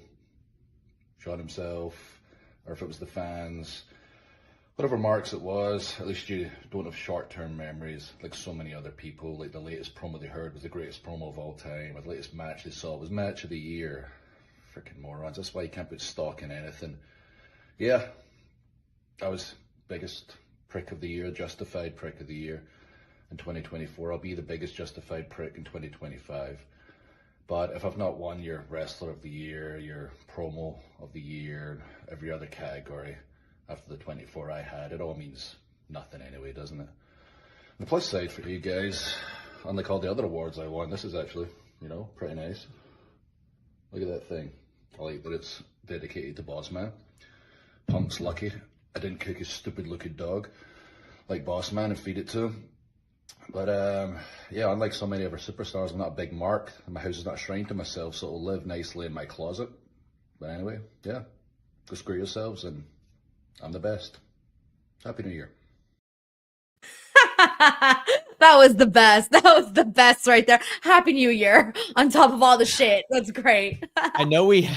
Sean himself, or if it was the fans. Whatever marks it was, at least you don't have short-term memories like so many other people. Like the latest promo they heard was the greatest promo of all time, or the latest match they saw was match of the year. Freaking morons. That's why you can't put stock in anything. Yeah, I was biggest prick of the year, justified prick of the year in 2024. I'll be the biggest justified prick in 2025. But if I've not won your wrestler of the year, your promo of the year, every other category after the 24 I had, it all means nothing anyway, doesn't it? The plus side for you guys, unlike all the other awards I won, this is actually, pretty nice. Look at that thing. I like that it's dedicated to Boss Man. Punk's lucky I didn't cook his stupid looking dog like Boss Man and feed it to him. But yeah, unlike so many of our superstars, I'm not a big mark. My house is not a shrine to myself, so it'll live nicely in my closet. But anyway, yeah, go screw yourselves, and I'm the best. Happy New Year. That was the best. That was the best right there. Happy New Year on top of all the shit. That's great. I know we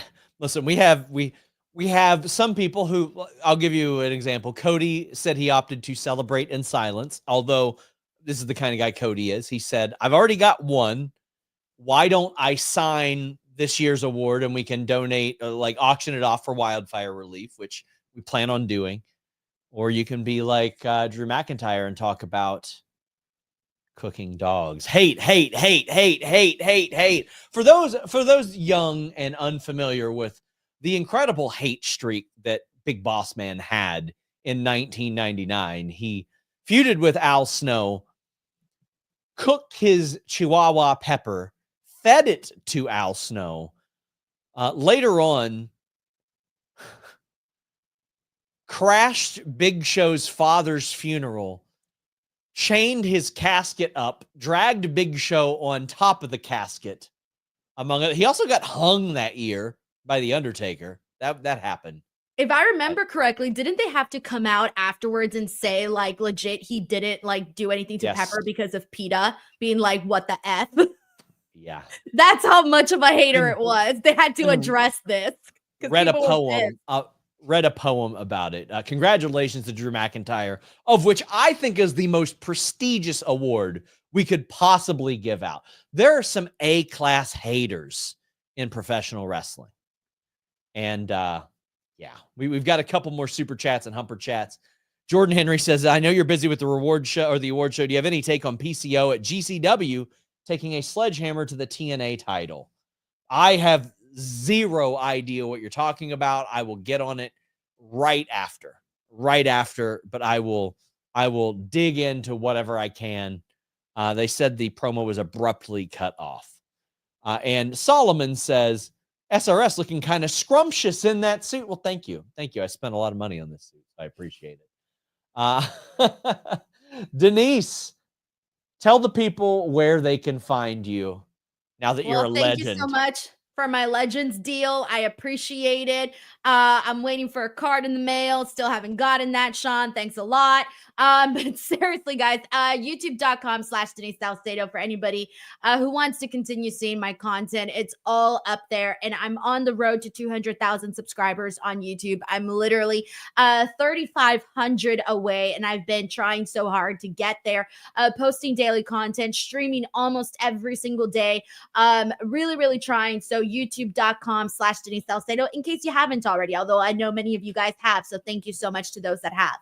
have some people who, I'll give you an example. Cody said he opted to celebrate in silence, although this is the kind of guy Cody is. He said, I've already got one. Why don't I sign this year's award and we can donate, auction it off for wildfire relief, which we plan on doing. Or you can be like Drew McIntyre and talk about cooking dogs. Hate. For those young and unfamiliar with the incredible hate streak that Big Boss Man had in 1999, he feuded with Al Snow, cooked his Chihuahua pepper, fed it to Al Snow. Later on, crashed Big Show's father's funeral, chained his casket up, dragged Big Show on top of the casket. Among it, he also got hung that year by the Undertaker. That happened. If I remember correctly, didn't they have to come out afterwards and say, legit, he didn't, do anything to Pepper because of PETA being like, what the F? Yeah. That's how much of a hater it was. They had to address this. Read a poem about it. Congratulations to Drew McIntyre, of which I think is the most prestigious award we could possibly give out. There are some A-class haters in professional wrestling. And, yeah, we've got a couple more super chats and humper chats. Jordan Henry says, I know you're busy with the reward show or the award show. Do you have any take on PCO at GCW taking a sledgehammer to the TNA title? I have zero idea what you're talking about. I will get on it right after, but I will dig into whatever I can. They said the promo was abruptly cut off. And Solomon says, SRS looking kind of scrumptious in that suit. Well, thank you. I spent a lot of money on this suit. I appreciate it. Denise, tell the people where they can find you now that you're a legend. Thank you so much for my Legends deal. I appreciate it. I'm waiting for a card in the mail. Still haven't gotten that, Sean. Thanks a lot. But seriously, guys, youtube.com/Denise Salcedo for anybody who wants to continue seeing my content. It's all up there, and I'm on the road to 200,000 subscribers on YouTube. I'm literally 3,500 away, and I've been trying so hard to get there, posting daily content, streaming almost every single day, really trying. So youtube.com/Denise Salcedo, in case you haven't already, although I know many of you guys have. So thank you so much to those that have.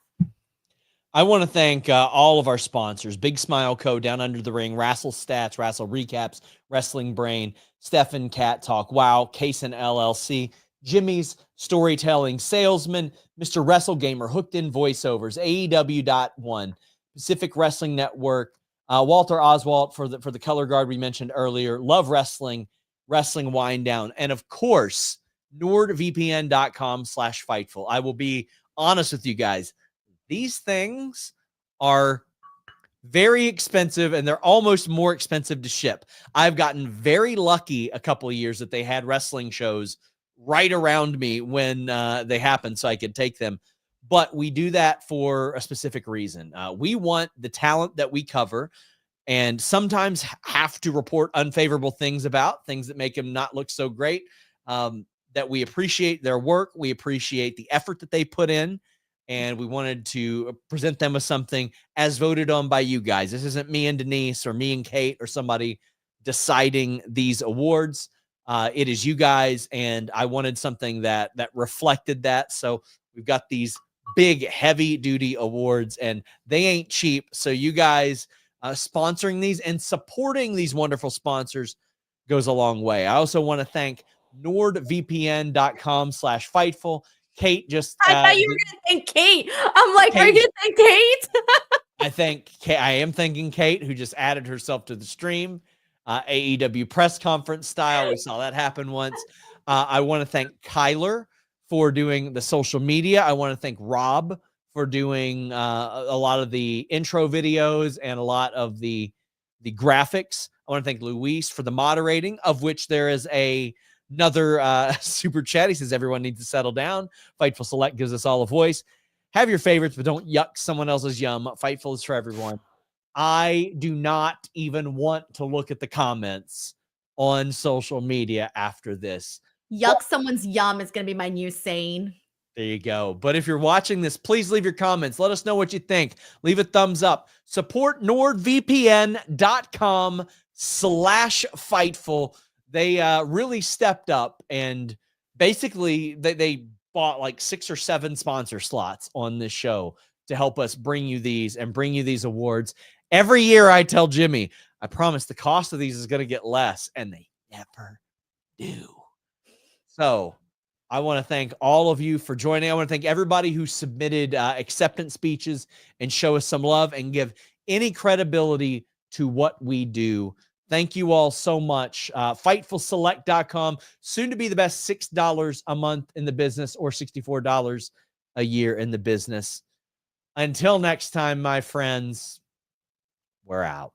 I want to thank all of our sponsors: Big Smile Co., Down Under the Ring, Wrestle Stats, Wrestle Recaps, Wrestling Brain, Stefan Cat Talk, WOW, Kaysen LLC, Jimmy's Storytelling Salesman, Mr. Wrestle Gamer, Hooked in Voiceovers, AEW.one, Pacific Wrestling Network, Walter Oswalt for the color guard we mentioned earlier, Love Wrestling, Wrestling Wind Down, and of course, NordVPN.com/Fightful. I will be honest with you guys. These things are very expensive, and they're almost more expensive to ship. I've gotten very lucky a couple of years that they had wrestling shows right around me when they happened so I could take them. But we do that for a specific reason. We want the talent that we cover and sometimes have to report unfavorable things about, things that make them not look so great, that we appreciate their work. We appreciate the effort that they put in. And we wanted to present them with something as voted on by you guys. This isn't me and Denise or me and Kate or somebody deciding these awards. It is you guys, and I wanted something that reflected that. So we've got these big, heavy-duty awards, and they ain't cheap. So you guys sponsoring these and supporting these wonderful sponsors goes a long way. I also want to thank NordVPN.com/Fightful. Kate just I thought you were gonna thank Kate. I'm like, are you gonna thank Kate? I am thanking Kate, who just added herself to the stream. AEW press conference style. We saw that happen once. I want to thank Kyler for doing the social media. I want to thank Rob for doing a lot of the intro videos and a lot of the graphics. I want to thank Luis for the moderating, of which there is another super chat. He says everyone needs to settle down. Fightful Select gives us all a voice. Have your favorites, but don't yuck someone else's yum. Fightful is for everyone. I do not even want to look at the comments on social media after this. Yuck someone's yum is going to be my new saying. There you go. But if you're watching this, please leave your comments. Let us know what you think. Leave a thumbs up. Support NordVPN.com/Fightful. They really stepped up, and basically they bought like 6 or 7 sponsor slots on this show to help us bring you these awards. Every year I tell Jimmy, I promise the cost of these is going to get less, and they never do. So I want to thank all of you for joining. I want to thank everybody who submitted acceptance speeches and show us some love and give any credibility to what we do. Thank you all so much. FightfulSelect.com, soon to be the best $6 a month in the business, or $64 a year in the business. Until next time, my friends, we're out.